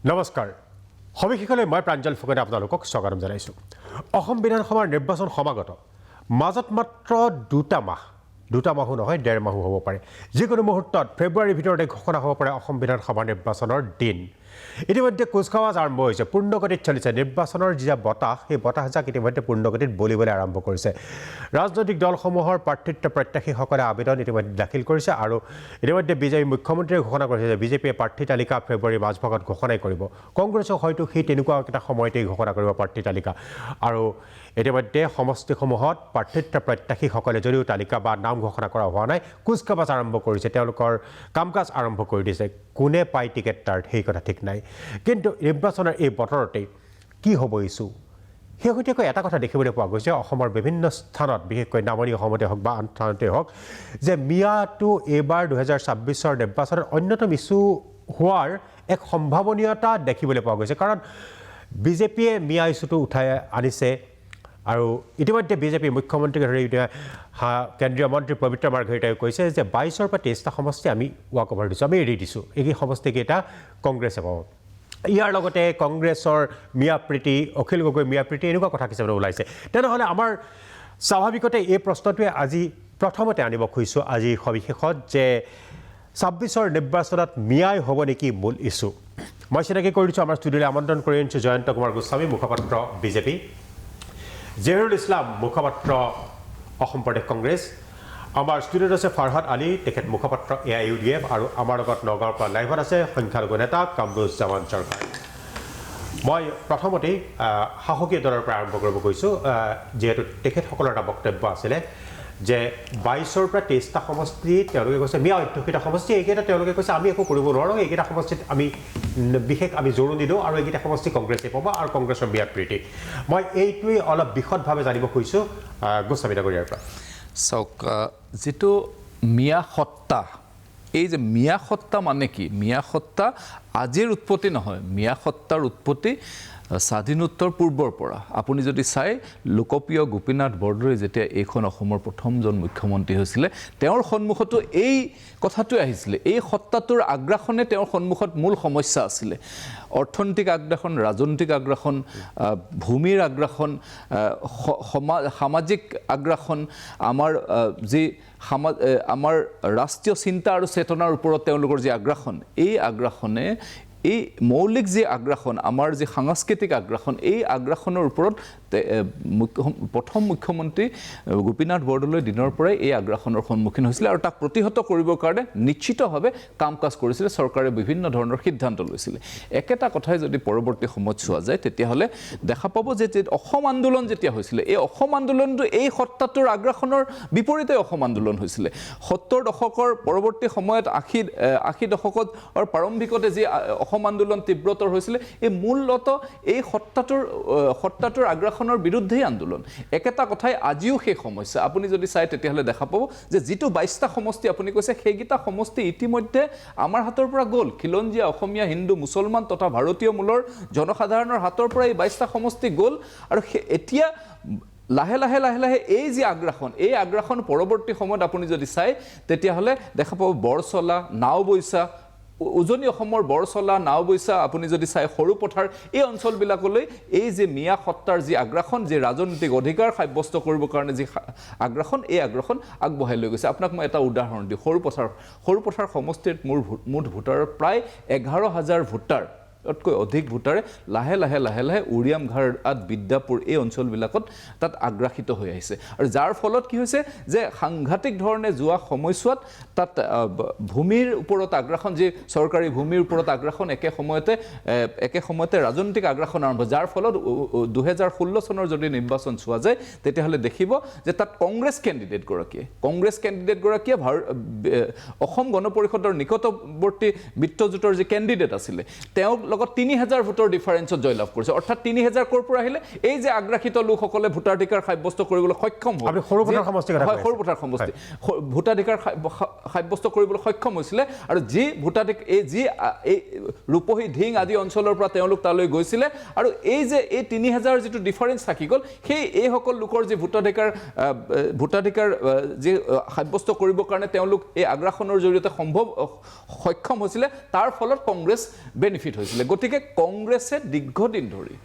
নমস্কাৰ সবিশেষলৈ মই প্ৰাঞ্জল ফুকনে আপোনালোকক স্বাগতম জনাইছোঁ অসম বিধানসভাৰ নিৰ্বাচন সমাগত মাজত মাত্ৰ দুটা মাহো নহয় 1.5 মাহো হ'ব পাৰে যিকোনো মুহূৰ্তত ফেব্ৰুৱাৰীৰ ভিতৰতে ঘোষণা হ'ব পাৰে অসম বিধানসভা নিৰ্বাচনৰ দিন ইতিমধ্যে কুচকাৱাজ আৰম্ভ হৈছে পূৰ্ণগতিত চলিছে নিৰ্বাচনৰ যি বতাহ সেই বতাহজাক ইতিমধ্যে পূৰ্ণগতিত বলিবলৈ আৰম্ভ কৰিছে ৰাজনৈতিক দলসমূহৰ প্ৰাৰ্থিত্ব প্ৰত্যাশীসকলে আবেদন ইতিমধ্যে দাখিল কৰিছে আৰু ইতিমধ্যে বিজেপি মুখ্যমন্ত্ৰীয়ে ঘোষণা কৰিছে যে বিজেপিয়ে প্ৰাৰ্থী তালিকা ফেব্ৰুৱাৰীৰ মাজভাগত ঘোষণাই কৰিব কংগ্ৰেছক হয়তো সেই তেনেকুৱা এটা সময়তেই ঘোষণা কৰিব প্ৰাৰ্থী তালিকা আৰু ইতিমধ্যে সমষ্টিসমূহত প্ৰাৰ্থিত্ব প্ৰত্যাশীসকলে যদিও তালিকা বা নাম ঘোষণা কৰা হোৱা নাই কুচকাৱাজ আৰম্ভ কৰিছে তেওঁলোকৰ কাম কাজ আৰম্ভ কৰি দিছে কোনে পায় টিকেট তাৰ সেই কথা ঠিক নাই কিন্তু নিৰ্বাচনৰ এই বতৰতে কি হ'ব ইছ্যু শেহতীয়াকৈ এটা কথা দেখিবলৈ পোৱা গৈছে অসমৰ বিভিন্ন স্থানত বিশেষকৈ নামনি অসমতে হওক বা আন স্থানতে হওক যে মিয়াটো এইবাৰ 2026ৰ নিৰ্বাচনৰ অন্যতম ইছ্যু হোৱাৰ এক সম্ভাৱনীয়তা দেখিবলৈ পোৱা গৈছে কাৰণ বিজেপিয়ে মিয়া ইছ্যুটো উঠাই আনিছে আৰু ইতিমধ্যে বিজেপি মুখ্যমন্ত্ৰীকে ধৰি কেন্দ্ৰীয় মন্ত্ৰী পবিত্ৰ মাৰ্ঘেৰিটাই কৈছে যে 22ৰ পৰা 23টা সমষ্টি আমি ৱাক অভাৰ দিছোঁ আমি এৰি দিছোঁ এই সমষ্টিকেইটা কংগ্ৰেছে পাব ইয়াৰ লগতে কংগ্ৰেছৰ মিয়াপ্ৰীতি অখিল গগৈ মিয়াপ্ৰীতি এনেকুৱা কথা কিছুমান ওলাইছে তেনেহ'লে আমাৰ স্বাভাৱিকতে এই প্ৰশ্নটোৱে আজি প্ৰথমতে আনিব খুজিছোঁ আজি সবিশেষত যে 26ৰ নিৰ্বাচনত মিয়াই হ'ব নেকি মূল ইছ্যু মই চিনাকি কৰি দিছোঁ আমাৰ ষ্টুডিঅ'লৈ আমন্ত্ৰণ কৰি আনিছোঁ জয়ন্ত কুমাৰ গোস্বামী মুখপাত্ৰ বিজেপি জহিৰুল ইছলাম মুখপাত্ৰ অসম প্ৰদেশ কংগ্ৰেছ আমাৰ ষ্টুডিঅ'ত আছে ফাৰহাদ আলী তেখেত মুখপাত্ৰ AIUDF আৰু আমাৰ লগত নগাঁৱৰ পৰা লাইভত আছে সংখ্যালঘু নেতা কামৰুজ্জামান চৰকাৰ মই প্ৰথমতেই সাহসী দলৰ পৰা আৰম্ভ কৰিব গৈছোঁ যিহেতু তেখেতসকলৰ এটা বক্তব্য আছিলে যে 22ৰ পৰা 23টা সমষ্টি তেওঁলোকে কৈছে মিয়া অধ্যুষিত সমষ্টি এইকেইটা তেওঁলোকে কৈছে আমি একো কৰিব নোৱাৰোঁ এইকেইটা সমষ্টিত আমি বিশেষ আমি জোৰো নিদিওঁ আৰু এইকেইটা সমষ্টি কংগ্ৰেছে পাব আৰু কংগ্ৰেছৰ মিয়াপ্ৰীতি মই এইটোৱেই অলপ বিশদভাৱে জানিব খুজিছোঁ গোস্বামী ডাঙৰীয়াৰ পৰা চাওক যেটো মিয়া সত্তা এই যে মিয়া সত্তা মানে কি মিয়া সত্তা আজিৰ উৎপত্তি নহয় মিয়া সত্তাৰ উৎপত্তি স্বাধীনোত্তৰ পূৰ্বৰ পৰা আপুনি যদি চাই লোকপ্ৰিয় গোপীনাথ বৰদলৈ যেতিয়া এইখন অসমৰ প্ৰথমজন মুখ্যমন্ত্ৰী হৈছিলে তেওঁৰ সন্মুখতো এই কথাটোৱে আহিছিলে এই সত্তাটোৰ আগ্ৰাসনে তেওঁৰ সন্মুখত মূল সমস্যা আছিলে অৰ্থনৈতিক আগ্ৰাসন ৰাজনৈতিক আগ্ৰাসন ভূমিৰ আগ্ৰাসন সামাজিক আগ্ৰাসন আমাৰ যি আমাৰ ৰাষ্ট্ৰীয় চিন্তা আৰু চেতনাৰ ওপৰত তেওঁলোকৰ যি আগ্ৰাসন এই আগ্ৰাসনে এই মৌলিক যে আগ্ৰাসন আমাৰ যে সাংস্কৃতিক আগ্ৰাসন এই আগ্ৰাসনৰ ওপৰত প্ৰথম মুখ্যমন্ত্ৰী গোপীনাথ বৰদলৈ দিনৰ পৰাই এই আগ্ৰাসনৰ সন্মুখীন হৈছিল আৰু তাক প্ৰতিহত কৰিবৰ কাৰণে নিশ্চিতভাৱে কাম কাজ কৰিছিল চৰকাৰে বিভিন্ন ধৰণৰ সিদ্ধান্ত লৈছিল একেটা কথাই যদি পৰৱৰ্তী সময়ত চোৱা যায় তেতিয়াহ'লে দেখা পাব যে অসম আন্দোলন যেতিয়া হৈছিল এই অসম আন্দোলনটো এই সত্তাটোৰ আগ্ৰাসনৰ বিপৰীতে অসম আন্দোলন হৈছিল 70 দশকৰ পৰৱৰ্তী সময়ত 80 দশকৰ প্ৰাৰম্ভিকতে যি অসম আন্দোলন তীব্ৰতৰ হৈছিল এই মূলত এই সত্তাটোৰ আগ্ৰাসনৰ বিৰুদ্ধেই আন্দোলন একেটা কথাই আজিও সেই সমস্যা আপুনি যদি চাই তেতিয়াহ'লে দেখা পাব যে যিটো 22টা সমষ্টি আপুনি কৈছে সেইকেইটা সমষ্টি ইতিমধ্যে আমাৰ হাতৰ পৰা গ'ল খিলঞ্জীয়া অসমীয়া হিন্দু মুছলমান তথা ভাৰতীয় মূলৰ জনসাধাৰণৰ হাতৰ পৰা এই 22টা সমষ্টি গ'ল আৰু এতিয়া লাহে লাহে এই যে আগ্ৰাসন এই আগ্ৰাসন পৰৱৰ্তী সময়ত আপুনি যদি চাই তেতিয়াহ'লে দেখা পাব বৰচলা নাওবৈচা উজনি অসমৰ বৰচলা নাওবৈচা আপুনি যদি চাই সৰু পথাৰ এই অঞ্চলবিলাকলৈ এই যে মিয়া সত্তাৰ যি আগ্ৰাসন যে ৰাজনৈতিক অধিকাৰ সাব্যস্ত কৰিবৰ কাৰণে যি আগ্ৰাসন এই আগ্ৰাসন আগবঢ়াই লৈ গৈছে আপোনাক মই এটা উদাহৰণ দিওঁ সৰু পথাৰ সমষ্টিত মুঠ ভোটাৰৰ প্ৰায় 11,000 ভোটাৰ তকৈ অধিক ভোটাৰে লাহে লাহে উৰিয়ামঘাট বিদ্যাপুৰ এই অঞ্চলবিলাকত তাত আগ্ৰাসিত হৈ আহিছে আৰু যাৰ ফলত কি হৈছে যে সাংঘাতিক ধৰণে যোৱা সময়ছোৱাত তাত ভূমিৰ ওপৰত আগ্ৰাসন যে চৰকাৰী ভূমিৰ ওপৰত আগ্ৰাসন একে সময়তে ৰাজনৈতিক আগ্ৰাসন আৰম্ভ যাৰ ফলত 2016 চনৰ যদি নিৰ্বাচন চোৱা যায় তেতিয়াহ'লে দেখিব যে তাত কংগ্ৰেছ কেণ্ডিডেটগৰাকীয়ে অসম গণ পৰিষদৰ নিকটৱৰ্তী মিত্ৰজোঁটৰ যি কেণ্ডিডেট আছিলে তেওঁক লগত ৩,০০০ ভোটৰ ডিফাৰেঞ্চত জয়লাভ কৰিছে অৰ্থাৎ ৩,০০০ ক'ৰ পৰা আহিলে এই যে আগ্ৰাসিত লোকসকলে ভোটাধিকাৰ সাব্যস্ত কৰিবলৈ সক্ষম হ'ল আপুনি সৰুপথাৰ সমষ্টিৰ কথা হয় সৰুপথাৰ সমষ্টি ভোটাধিকাৰ সাব্যস্ত কৰিবলৈ সক্ষম হৈছিলে আৰু যি ভোটাধিকাৰ এই ৰূপহী ঢিং আদি অঞ্চলৰ পৰা তেওঁলোক তালৈ গৈছিলে আৰু এই যে এই ৩,০০০ যিটো ডিফাৰেঞ্চ থাকি গ'ল সেই এইসকল লোকৰ যি ভোটাধিকাৰ যি সাব্যস্ত কৰিবৰ কাৰণে তেওঁলোক এই আগ্ৰাসনৰ জৰিয়তে সক্ষম হৈছিলে তাৰ ফলত কংগ্ৰেছ বেনিফিট হৈছিলে গতিকে কংগ্ৰেছে দীৰ্ঘদিন ধৰি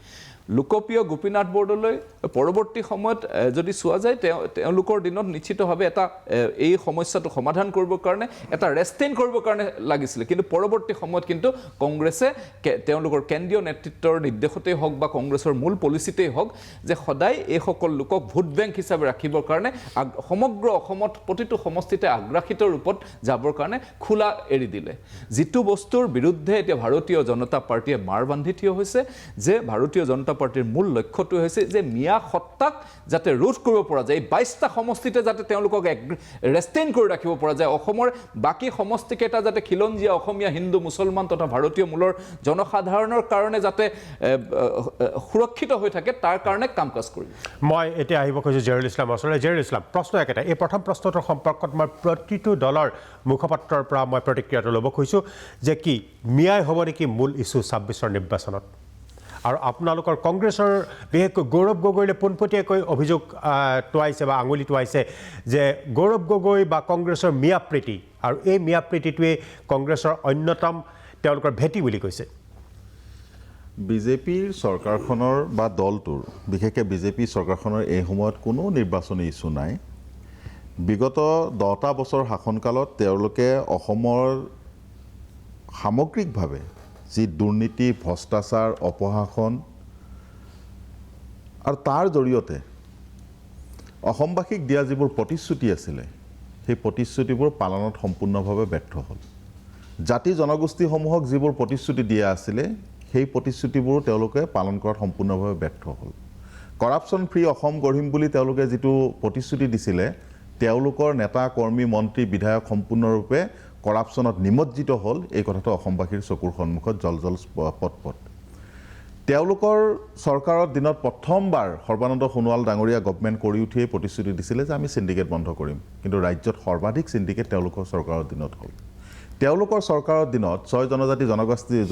লোকপ্ৰিয় গোপীনাথ বৰদলৈ পৰৱৰ্তী সময়ত যদি চোৱা যায় তেওঁলোকৰ দিনত নিশ্চিতভাৱে এটা এই সমস্যাটো সমাধান কৰিবৰ কাৰণে এটা ৰেষ্টেইন কৰিবৰ কাৰণে লাগিছিলে কিন্তু পৰৱৰ্তী সময়ত কিন্তু কংগ্ৰেছে তেওঁলোকৰ কেন্দ্ৰীয় নেতৃত্বৰ নিৰ্দেশতেই হওক বা কংগ্ৰেছৰ মূল পলিচিতেই হওক যে সদায় এইসকল লোকক ভোট বেংক হিচাপে ৰাখিবৰ কাৰণে সমগ্ৰ অসমত প্ৰতিটো সমষ্টিতে আগ্ৰাসিত ৰূপত যাবৰ কাৰণে খোলা এৰি দিলে যিটো বস্তুৰ বিৰুদ্ধে এতিয়া ভাৰতীয় জনতা পাৰ্টীয়ে মাৰ বান্ধি থিয় হৈছে যে ভাৰতীয় জনতা পাৰ্টিৰ মূল লক্ষ্যটো হৈছে যে মিয়া সত্তাক যাতে ৰোধ কৰিব পৰা যায় ২২টা সমষ্টিতে যাতে তেওঁলোকক ৰেষ্টেইন কৰি ৰাখিব পৰা যায় অসমৰ বাকী সমষ্টিকেইটা যাতে খিলঞ্জীয়া অসমীয়া হিন্দু মুছলমান তথা ভাৰতীয় মূলৰ জনসাধাৰণৰ কাৰণে যাতে সুৰক্ষিত হৈ থাকে তাৰ কাৰণে কাম কাজ কৰিব মই এতিয়া আহিব খুজিছোঁ জহিৰুল ইছলামৰ ওচৰলৈ জহিৰুল ইছলাম প্ৰশ্ন একেটা এই প্ৰথম প্ৰশ্নটোৰ সম্পৰ্কত মই প্ৰতিটো দলৰ মুখপাত্ৰৰ পৰা মই প্ৰতিক্ৰিয়াটো ল'ব খুজিছোঁ যে কি মিয়াই হ'ব নেকি মূল ইছ্যু ২৬ৰ নিৰ্বাচনত আৰু আপোনালোকৰ কংগ্ৰেছৰ বিশেষকৈ গৌৰৱ গগৈলৈ পোনপটীয়াকৈ অভিযোগ টোৱাইছে বা আঙুলি টোৱাইছে যে গৌৰৱ গগৈ বা কংগ্ৰেছৰ মিয়া প্ৰীতি আৰু এই মিয়া প্ৰীতিটোৱে কংগ্ৰেছৰ অন্যতম তেওঁলোকৰ ভেটি বুলি কৈছে বিজেপিৰ চৰকাৰখনৰ বা দলটোৰ বিশেষকৈ বিজেপি চৰকাৰখনৰ এই সময়ত কোনো নিৰ্বাচনী ইছ্যু নাই বিগত 10টা বছৰ শাসনকালত তেওঁলোকে অসমৰ সামগ্ৰিকভাৱে যি দুৰ্নীতি ভ্ৰষ্টাচাৰ অপশাসন আৰু তাৰ জৰিয়তে অসমবাসীক দিয়া যিবোৰ প্ৰতিশ্ৰুতি আছিলে সেই প্ৰতিশ্ৰুতিবোৰ পালনত সম্পূৰ্ণভাৱে ব্যৰ্থ হ'ল জাতি জনগোষ্ঠীসমূহক যিবোৰ প্ৰতিশ্ৰুতি দিয়া আছিলে সেই প্ৰতিশ্ৰুতিবোৰ তেওঁলোকে পালন কৰাত সম্পূৰ্ণভাৱে ব্যৰ্থ হ'ল কৰাপশ্যন ফ্ৰী অসম গঢ়িম বুলি তেওঁলোকে যিটো প্ৰতিশ্ৰুতি দিছিলে তেওঁলোকৰ নেতা কৰ্মী মন্ত্ৰী বিধায়ক সম্পূৰ্ণৰূপে কৰাপশ্যনত নিমজ্জিত হ'ল এই কথাটো অসমবাসীৰ চকুৰ সন্মুখত জল পট তেওঁলোকৰ চৰকাৰৰ দিনত প্ৰথমবাৰ সৰ্বানন্দ সোণোৱাল ডাঙৰীয়া গভৰ্ণমেণ্ট কৰি উঠিয়ে প্ৰতিশ্ৰুতি দিছিলে যে আমি চিণ্ডিকেট বন্ধ কৰিম কিন্তু ৰাজ্যত সৰ্বাধিক চিণ্ডিকেট তেওঁলোকৰ চৰকাৰৰ দিনত হ'ল তেওঁলোকৰ চৰকাৰৰ দিনত 6 জনজাতি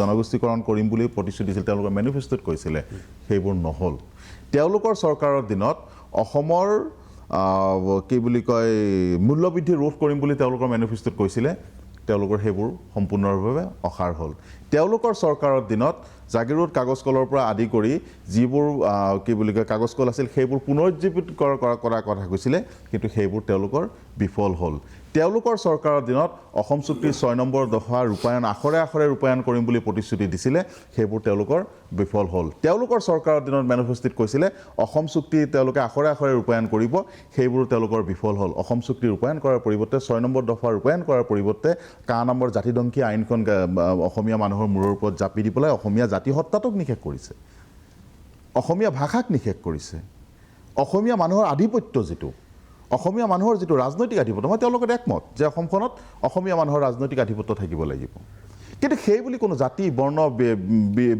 জনগোষ্ঠীকৰণ কৰিম বুলি প্ৰতিশ্ৰুতি দিছিল তেওঁলোকৰ মেনিফেষ্টোত কৈছিলে সেইবোৰ নহ'ল তেওঁলোকৰ চৰকাৰৰ দিনত অসমৰ কি বুলি কয় মূল্যবৃদ্ধি ৰোধ কৰিম বুলি তেওঁলোকৰ মেনিফেষ্টোত কৈছিলে তেওঁলোকৰ সেইবোৰ সম্পূৰ্ণভাৱে অসাৰ হ'ল তেওঁলোকৰ চৰকাৰৰ দিনত জাগিৰোড কাগজ কলৰ পৰা আদি কৰি যিবোৰ কি বুলি কয় কাগজ কল আছিল সেইবোৰ পুনৰুজ্জীৱিত কৰাৰ কথা কৈছিলে কিন্তু সেইবোৰ তেওঁলোকৰ বিফল হ'ল তেওঁলোকৰ চৰকাৰৰ দিনত অসম চুক্তিৰ 6 নম্বৰ দফা ৰূপায়ণ আখৰে আখৰে ৰূপায়ণ কৰিম বুলি প্ৰতিশ্ৰুতি দিছিলে সেইবোৰ তেওঁলোকৰ বিফল হ'ল তেওঁলোকৰ চৰকাৰৰ দিনত মেনিফেষ্টোত কৈছিলে অসম চুক্তি তেওঁলোকে আখৰে আখৰে ৰূপায়ণ কৰিব সেইবোৰ তেওঁলোকৰ বিফল হ'ল অসম চুক্তি ৰূপায়ণ কৰাৰ পৰিৱৰ্তে 6 নম্বৰ দফা ৰূপায়ণ কৰাৰ পৰিৱৰ্তে কা নম্বৰ জাতিদংকী আইনখন অসমীয়া মানুহৰ মূৰৰ ওপৰত জাপি দি পেলাই অসমীয়া জাতি সত্তাটোক নিষেধ কৰিছে অসমীয়া ভাষাক নিষেধ কৰিছে অসমীয়া মানুহৰ আধিপত্য যিটো অসমীয়া মানুহৰ যিটো ৰাজনৈতিক আধিপত্য মই তেওঁলোকৰ একমত যে অসমখনত অসমীয়া মানুহৰ ৰাজনৈতিক আধিপত্য থাকিব লাগিব কিন্তু সেই বুলি কোনো জাতি বৰ্ণ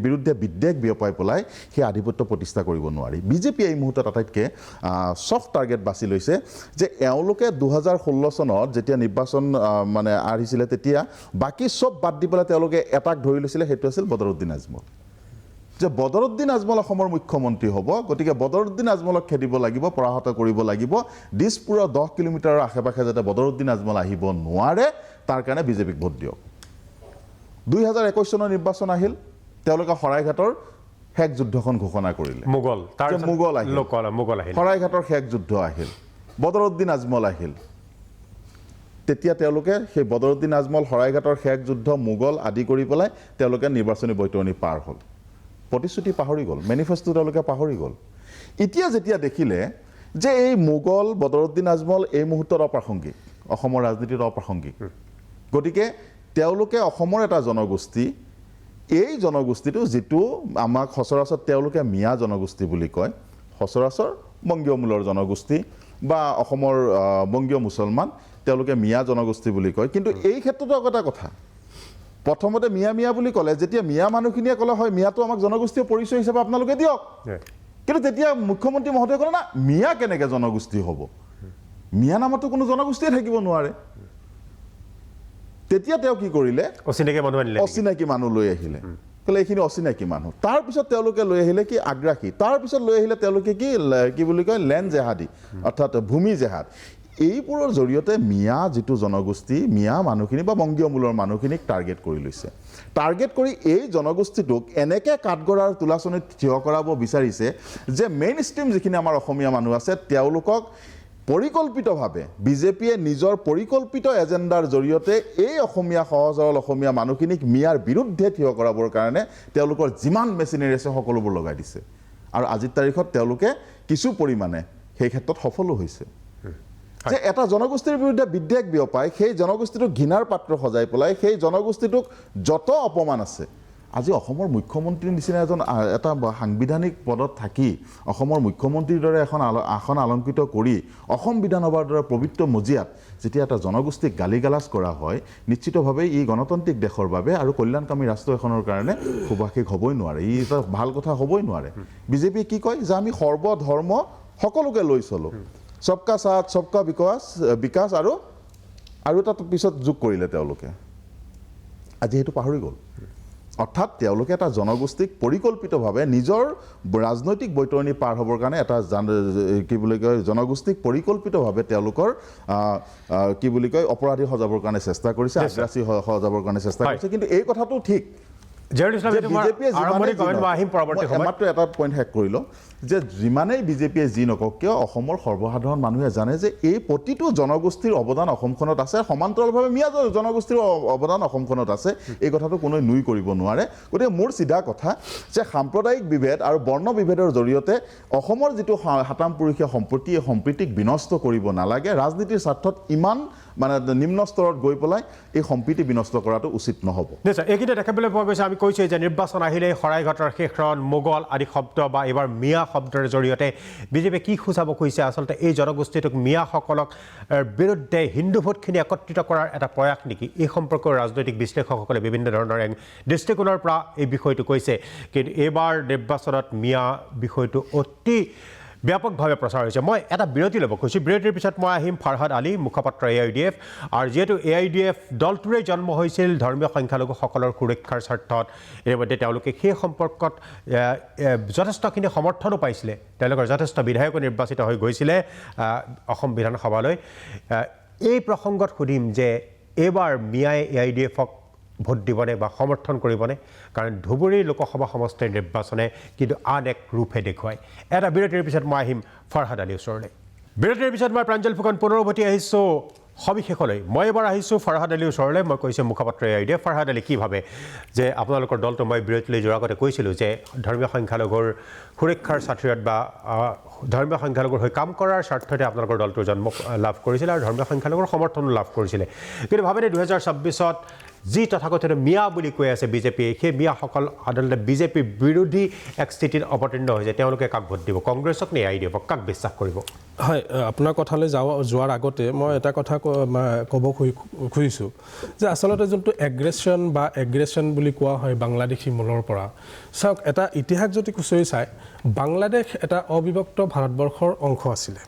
বিৰুদ্ধে বিদ্বেষ বিয়পাই পেলাই সেই আধিপত্য প্ৰতিষ্ঠা কৰিব নোৱাৰি বিজেপি এই মুহূৰ্তত আটাইতকৈ ছফ্ট টাৰ্গেট বাছি লৈছে যে এওঁলোকে 2016 চনত যেতিয়া নিৰ্বাচন মানে আহিছিলে তেতিয়া বাকী চব বাদ দি পেলাই তেওঁলোকে এটাক ধৰি লৈছিলে সেইটো আছিল বদৰুদ্দিন আজমল যে বদৰুদ্দিন আজমল অসমৰ মুখ্যমন্ত্ৰী হ'ব গতিকে বদৰুদ্দিন আজমলক খেদিব লাগিব পৰাহত কৰিব লাগিব দিছপুৰৰ 10 কিলোমিটাৰৰ আশে পাশে যাতে বদৰুদ্দিন আজমল আহিব নোৱাৰে তাৰ কাৰণে বিজেপিক ভোট দিয়ক 2021 চনৰ নিৰ্বাচন আহিল তেওঁলোকে শৰাইঘাটৰ শেষ যুদ্ধখন ঘোষণা কৰিলে মোগল আহিল শৰাইঘাটৰ শেষ যুদ্ধ আহিল বদৰুদ্দিন আজমল আহিল তেতিয়া তেওঁলোকে সেই বদৰুদ্দিন আজমল শৰাইঘাটৰ শেষ যুদ্ধ মোগল আদি কৰি পেলাই তেওঁলোকে নিৰ্বাচনী বৈতৰণি পাৰ হ'ল প্ৰতিশ্ৰুতি পাহৰি গ'ল মেনিফেষ্টো তেওঁলোকে পাহৰি গ'ল এতিয়া যেতিয়া দেখিলে যে এই মোগল বদৰুদ্দিন আজমল এই মুহূৰ্তত অপ্ৰাসংগিক অসমৰ ৰাজনীতিত অপ্ৰাসংগিক গতিকে তেওঁলোকে অসমৰ এটা জনগোষ্ঠী এই জনগোষ্ঠীটো যিটো আমাক সচৰাচৰ তেওঁলোকে মিয়া জনগোষ্ঠী বুলি কয় সচৰাচৰ বংগীয় মূলৰ জনগোষ্ঠী বা অসমৰ বংগীয় মুছলমান তেওঁলোকে মিয়া জনগোষ্ঠী বুলি কয় কিন্তু এই ক্ষেত্ৰতো এটা কথা প্ৰথমতে মিয়া মিয়া বুলি ক'লে, যেতিয়া মিয়া মানুহখিনিয়ে ক'লে হয় মিয়াটো আমাক জনগোষ্ঠীয় পৰিচয় হিচাপে আপোনালোকে দিয়ক, কিন্তু তেতিয়া মুখ্যমন্ত্ৰী মহোদয়ে ক'লে না মিয়া কেনেকৈ জনগোষ্ঠী হ'ব, মিয়া নামতো কোনো জনগোষ্ঠীয়ে থাকিব নোৱাৰে। তেতিয়া তেওঁ কি কৰিলে, অচিনাকি মানুহ লৈ আহিলে, ক'লে এইখিনি অচিনাকি মানুহ। তাৰপিছত তেওঁলোকে লৈ আহিলে কি আগ্ৰাসী, তাৰপিছত লৈ আহিলে তেওঁলোকে কি বুলি কয় লেণ্ড জেহাদী, অৰ্থাৎ ভূমি জেহাদ। এইবোৰৰ জৰিয়তে মিয়া যিটো জনগোষ্ঠী, মিয়া মানুহখিনি বা বংগীয় মূলৰ মানুহখিনিক টাৰ্গেট কৰি লৈছে। টাৰ্গেট কৰি এই জনগোষ্ঠীটোক এনেকৈ কাঠগড়াৰ তোলাচনীত থিয় কৰাব বিচাৰিছে যে মেইন ষ্ট্ৰীম যিখিনি আমাৰ অসমীয়া মানুহ আছে তেওঁলোকক পৰিকল্পিতভাৱে বিজেপিয়ে নিজৰ পৰিকল্পিত এজেণ্ডাৰ জৰিয়তে এই অসমীয়া সহজ সৰল অসমীয়া মানুহখিনিক মিয়াৰ বিৰুদ্ধে থিয় কৰাবৰ কাৰণে তেওঁলোকৰ যিমান মেচিনেৰী আছে সকলোবোৰ লগাই দিছে। আৰু আজিৰ তাৰিখত তেওঁলোকে কিছু পৰিমাণে সেই ক্ষেত্ৰত সফলো হৈছে। যে এটা জনগোষ্ঠীৰ বিৰুদ্ধে বিদ্বেষ বিয়পায়, সেই জনগোষ্ঠীটোক ঘৃণাৰ পাত্ৰ সজাই পেলাই সেই জনগোষ্ঠীটোক যত অপমান আছে, আজি অসমৰ মুখ্যমন্ত্ৰীৰ নিচিনা এটা সাংবিধানিক পদত থাকি অসমৰ মুখ্যমন্ত্ৰীৰ দৰে এখন আসন অলংকৃত কৰি অসম বিধানসভাৰ দৰে পবিত্ৰ মজিয়াত যেতিয়া এটা জনগোষ্ঠীক গালিগালাজ কৰা হয়, নিশ্চিতভাৱে ই গণতান্ত্ৰিক দেশৰ বাবে আৰু কল্যাণকামী ৰাষ্ট্ৰ এখনৰ কাৰণে সুভাষিক হ'বই নোৱাৰে, ই এটা ভাল কথা হ'বই নোৱাৰে। বিজেপিয়ে কি কয় যে আমি সৰ্বধৰ্ম সকলোকে লৈ চলোঁ, সবকা সাথ সবকা বিকাশ আৰু এটা পিছত যোগ কৰিলে তেওঁলোকে। আজি সেইটো পাহৰি গ'ল। অৰ্থাৎ তেওঁলোকে এটা জনগোষ্ঠীক পৰিকল্পিতভাৱে নিজৰ ৰাজনৈতিক বৈতৰণি পাৰ হ'বৰ কাৰণে এটা কি বুলি কয় জনগোষ্ঠীক পৰিকল্পিতভাৱে তেওঁলোকৰ কি বুলি কয় অপৰাধী সজাবৰ কাৰণে চেষ্টা কৰিছে, আগ্ৰাসী সজাবৰ কাৰণে চেষ্টা কৰিছে। কিন্তু এই কথাটো ঠিক মাত্ৰ এটা পইণ্ট শেষ কৰি লওঁ যে যিমানেই বিজেপিয়ে যি নকওক কিয় অসমৰ সৰ্বসাধাৰণ মানুহে জানে যে এই প্ৰতিটো জনগোষ্ঠীৰ অৱদান অসমখনত আছে, সমান্তৰালভাৱে মিয়া জনগোষ্ঠীৰ অৱদান অসমখনত আছে, এই কথাটো কোনোৱে নুই কৰিব নোৱাৰে। গতিকে মোৰ চিধা কথা যে সাম্প্ৰদায়িক বিভেদ আৰু বৰ্ণ বিভেদৰ জৰিয়তে অসমৰ যিটো সাতামপুৰুষীয়া সম্প্ৰীতি, এই সম্প্ৰীতিক বিনষ্ট কৰিব নালাগে। ৰাজনীতিৰ স্বাৰ্থত ইমান মানে নিম্ন স্তৰত গৈ পেলাই এই সম্প্ৰীতি বিনষ্ট কৰাটো উচিত নহ'ব। নিশ্চয় এইখিনি দেখিবলৈ পোৱা গৈছে। আমি কৈছোঁ যে নিৰ্বাচন আহিলে শৰাইঘাটৰ শেষৰণ, মোগল আদি শব্দ বা এইবাৰ মিয়া শব্দৰ জৰিয়তে বিজেপিয়ে কি সূচাব খুজিছে, আচলতে এই জনগোষ্ঠীটোক মিয়াসকলক বিৰুদ্ধে হিন্দু ভোটখিনি একত্ৰিত কৰাৰ এটা প্ৰয়াস নেকি? এই সম্পৰ্কৰ ৰাজনৈতিক বিশ্লেষকসকলে বিভিন্ন ধৰণৰ দৃষ্টিকোণৰ পৰা এই বিষয়টো কৈছে। কিন্তু এইবাৰ নিৰ্বাচনত মিয়া বিষয়টো অতি ব্যাপকভাৱে প্ৰচাৰ হৈছে। মই এটা বিৰতি ল'ব খুজিছোঁ, বিৰতিৰ পিছত মই আহিম ফাৰহাদ আলী, মুখপাত্ৰ AIDF। আৰু যিহেতু AIDF দলটোৰে জন্ম হৈছিল ধৰ্মীয় সংখ্যালঘুসকলৰ সুৰক্ষাৰ স্বাৰ্থত, ইতিমধ্যে তেওঁলোকে সেই সম্পৰ্কত যথেষ্টখিনি সমৰ্থনো পাইছিলে, তেওঁলোকৰ যথেষ্ট বিধায়কো নিৰ্বাচিত হৈ গৈছিলে অসম বিধানসভালৈ। এই প্ৰসংগত সুধিম যে এইবাৰ মিয়াই AIDFক ভোট দিবনে বা সমৰ্থন কৰিবনে? কাৰণ ধুবুৰী লোকসভা সমষ্টিৰ নিৰ্বাচনে কিন্তু আন এক ৰূপহে দেখুৱায়। এটা বিৰতিৰ পিছত মই আহিম ফাৰহাদ আলীৰ ওচৰলৈ। বিৰতিৰ পিছত মই প্ৰাঞ্জল ফুকন পুনৰ উভতি আহিছোঁ সবিশেষলৈ। মই এবাৰ আহিছোঁ ফাৰহাদ আলীৰ ওচৰলৈ। মই কৈছোঁ মুখপাত্ৰ AIDF। ফাৰহাদ আলী কি ভাবে যে আপোনালোকৰ দলটো, মই বিৰতিলৈ যোৱাৰ আগতে কৈছিলোঁ যে ধৰ্মীয় সংখ্যালঘুৰ সুৰক্ষাৰ স্বাৰ্থত বা ধৰ্মীয় সংখ্যালঘুৰ হৈ কাম কৰাৰ স্বাৰ্থতে আপোনালোকৰ দলটোৰ জন্ম লাভ কৰিছিলে আৰু ধৰ্মীয় সংখ্যালঘুৰ সমৰ্থনো লাভ কৰিছিলে। কিন্তু ভাবেনে 2024ত যি তথাকথিত মিয়া বুলি কৈ আছে বিজেপিয়ে, সেই মিয়াসকল আচলতে বিজেপি বিৰোধী এক স্থিতিত অৱতীৰ্ণ হৈছে। তেওঁলোকে কাক ভোট দিব, কংগ্ৰেছক নে AIDFক? কাক বিশ্বাস কৰিব? হয়, আপোনাৰ কথালৈ যোৱাৰ আগতে মই এটা কথা ক'ব খুজিছোঁ যে আচলতে যোনটো এগ্ৰেশ্যন বুলি কোৱা হয় বাংলাদেশী মূলৰ পৰা, চাওক এটা ইতিহাস যদি খুচৰি চাই, বাংলাদেশ এটা অবিভক্ত ভাৰতবৰ্ষৰ অংশ আছিলে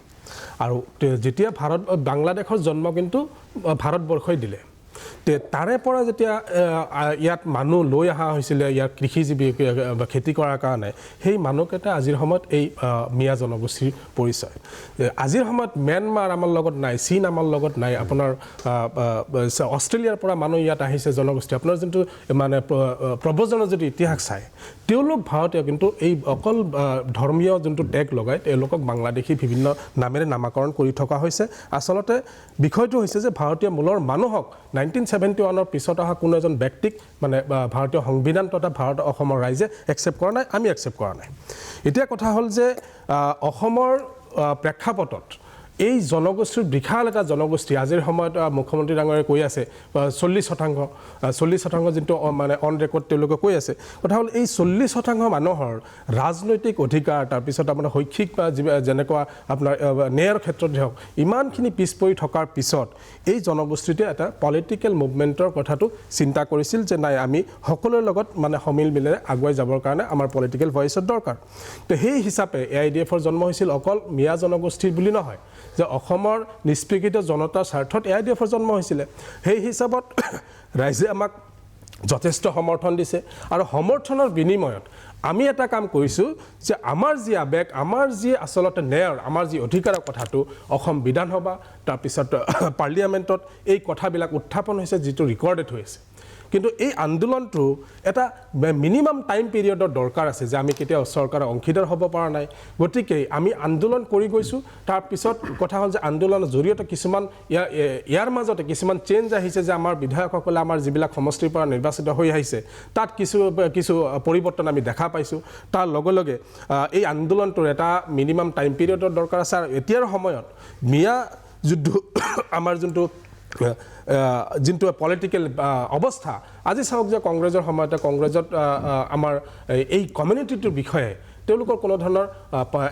আৰু যেতিয়া বাংলাদেশৰ জন্ম কিন্তু ভাৰতবৰ্ষই দিলে। তাৰে পৰা যেতিয়া ইয়াত মানুহ লৈ অহা হৈছিলে ইয়াত কৃষিজীৱী খেতি কৰাৰ কাৰণে, সেই মানুহকেইটা আজিৰ সময়ত এই মিয়া জনগোষ্ঠীৰ পৰিচয়। আজিৰ সময়ত ম্যানমাৰ আমাৰ লগত নাই, চীন আমাৰ লগত নাই, আপোনাৰ অষ্ট্ৰেলিয়াৰ পৰা মানুহ ইয়াত আহিছে জনগোষ্ঠী। আপোনাৰ যোনটো মানে প্ৰব্ৰজনৰ যদি ইতিহাস চায়, তেওঁলোক ভাৰতীয়, কিন্তু এই অকল ধৰ্মীয় যোনটো টেগ লগাই তেওঁলোকক বাংলাদেশী বিভিন্ন নামেৰে নামাকৰণ কৰি থকা হৈছে। আচলতে বিষয়টো হৈছে যে ভাৰতীয় মূলৰ মানুহক 1971ৰ পিছত অহা কোনো এজন ব্যক্তিক মানে ভাৰতীয় সংবিধান তথা অসমৰ ৰাইজে একচেপ্ট কৰা নাই, আমি একচেপ্ট কৰা নাই। এতিয়া কথা হ'ল যে অসমৰ প্ৰেক্ষাপটত এই জনগোষ্ঠীৰ বিশাল এটা জনগোষ্ঠী আজিৰ সময়ত মুখ্যমন্ত্ৰী ডাঙৰীয়াই কৈ আছে 40% যিটো মানে অন ৰেকৰ্ড তেওঁলোকে কৈ আছে কথা হ'ল এই 40% মানুহৰ ৰাজনৈতিক অধিকাৰ তাৰপিছত আপোনাৰ শৈক্ষিক বা যেনেকুৱা আপোনাৰ ন্যায়ৰ ক্ষেত্ৰত হওক ইমানখিনি পিছ পৰি থকাৰ পিছত এই জনগোষ্ঠীটোৱে এটা পলিটিকেল মুভমেণ্টৰ কথাটো চিন্তা কৰিছিল যে নাই আমি সকলোৰে লগত মানে সমিল মিলেৰে আগুৱাই যাবৰ কাৰণে আমাৰ পলিটিকেল ভইচৰ দৰকাৰ তো সেই হিচাপে AIDFৰ জন্ম হৈছিল অকল মিয়া জনগোষ্ঠীৰ বুলি নহয় যে অসমৰ নিষ্পেষিত জনতাৰ স্বাৰ্থত AIDFৰ জন্ম হৈছিলে সেই হিচাপত ৰাইজে আমাক যথেষ্ট সমৰ্থন দিছে আৰু সমৰ্থনৰ বিনিময়ত আমি এটা কাম কৰিছোঁ যে আমাৰ যি আবেগ আমাৰ যি আচলতে ন্যায়ৰ আমাৰ যি অধিকাৰৰ কথাটো অসম বিধানসভা তাৰপিছত পাৰ্লিয়ামেণ্টত এই কথাবিলাক উত্থাপন হৈছে যিটো ৰেকৰ্ডেড হৈ আছে কিন্তু এই আন্দোলনটো এটা মিনিমাম টাইম পিৰিয়ডৰ দৰকাৰ আছে যে আমি কেতিয়াও চৰকাৰৰ অংশীদাৰ হ'ব পৰা নাই গতিকে আমি আন্দোলন কৰি গৈছোঁ তাৰপিছত কথা হ'ল যে আন্দোলনৰ জৰিয়তে কিছুমান ইয়াৰ মাজতে কিছুমান চেঞ্জ আহিছে যে আমাৰ বিধায়কসকলে আমাৰ যিবিলাক সমষ্টিৰ পৰা নিৰ্বাচিত হৈ আহিছে তাত কিছু পৰিৱৰ্তন আমি দেখা পাইছোঁ তাৰ লগে লগে এই আন্দোলনটোৰ এটা মিনিমাম টাইম পিৰিয়ডৰ দৰকাৰ আছে আৰু এতিয়াৰ সময়ত মিয়া যুদ্ধ আমাৰ যোনটো পলিটিকেল অৱস্থা আজি চাওক যে কংগ্ৰেছৰ সময়তে কংগ্ৰেছত আমাৰ এই কমিউনিটিটোৰ বিষয়ে তেওঁলোকৰ কোনো ধৰণৰ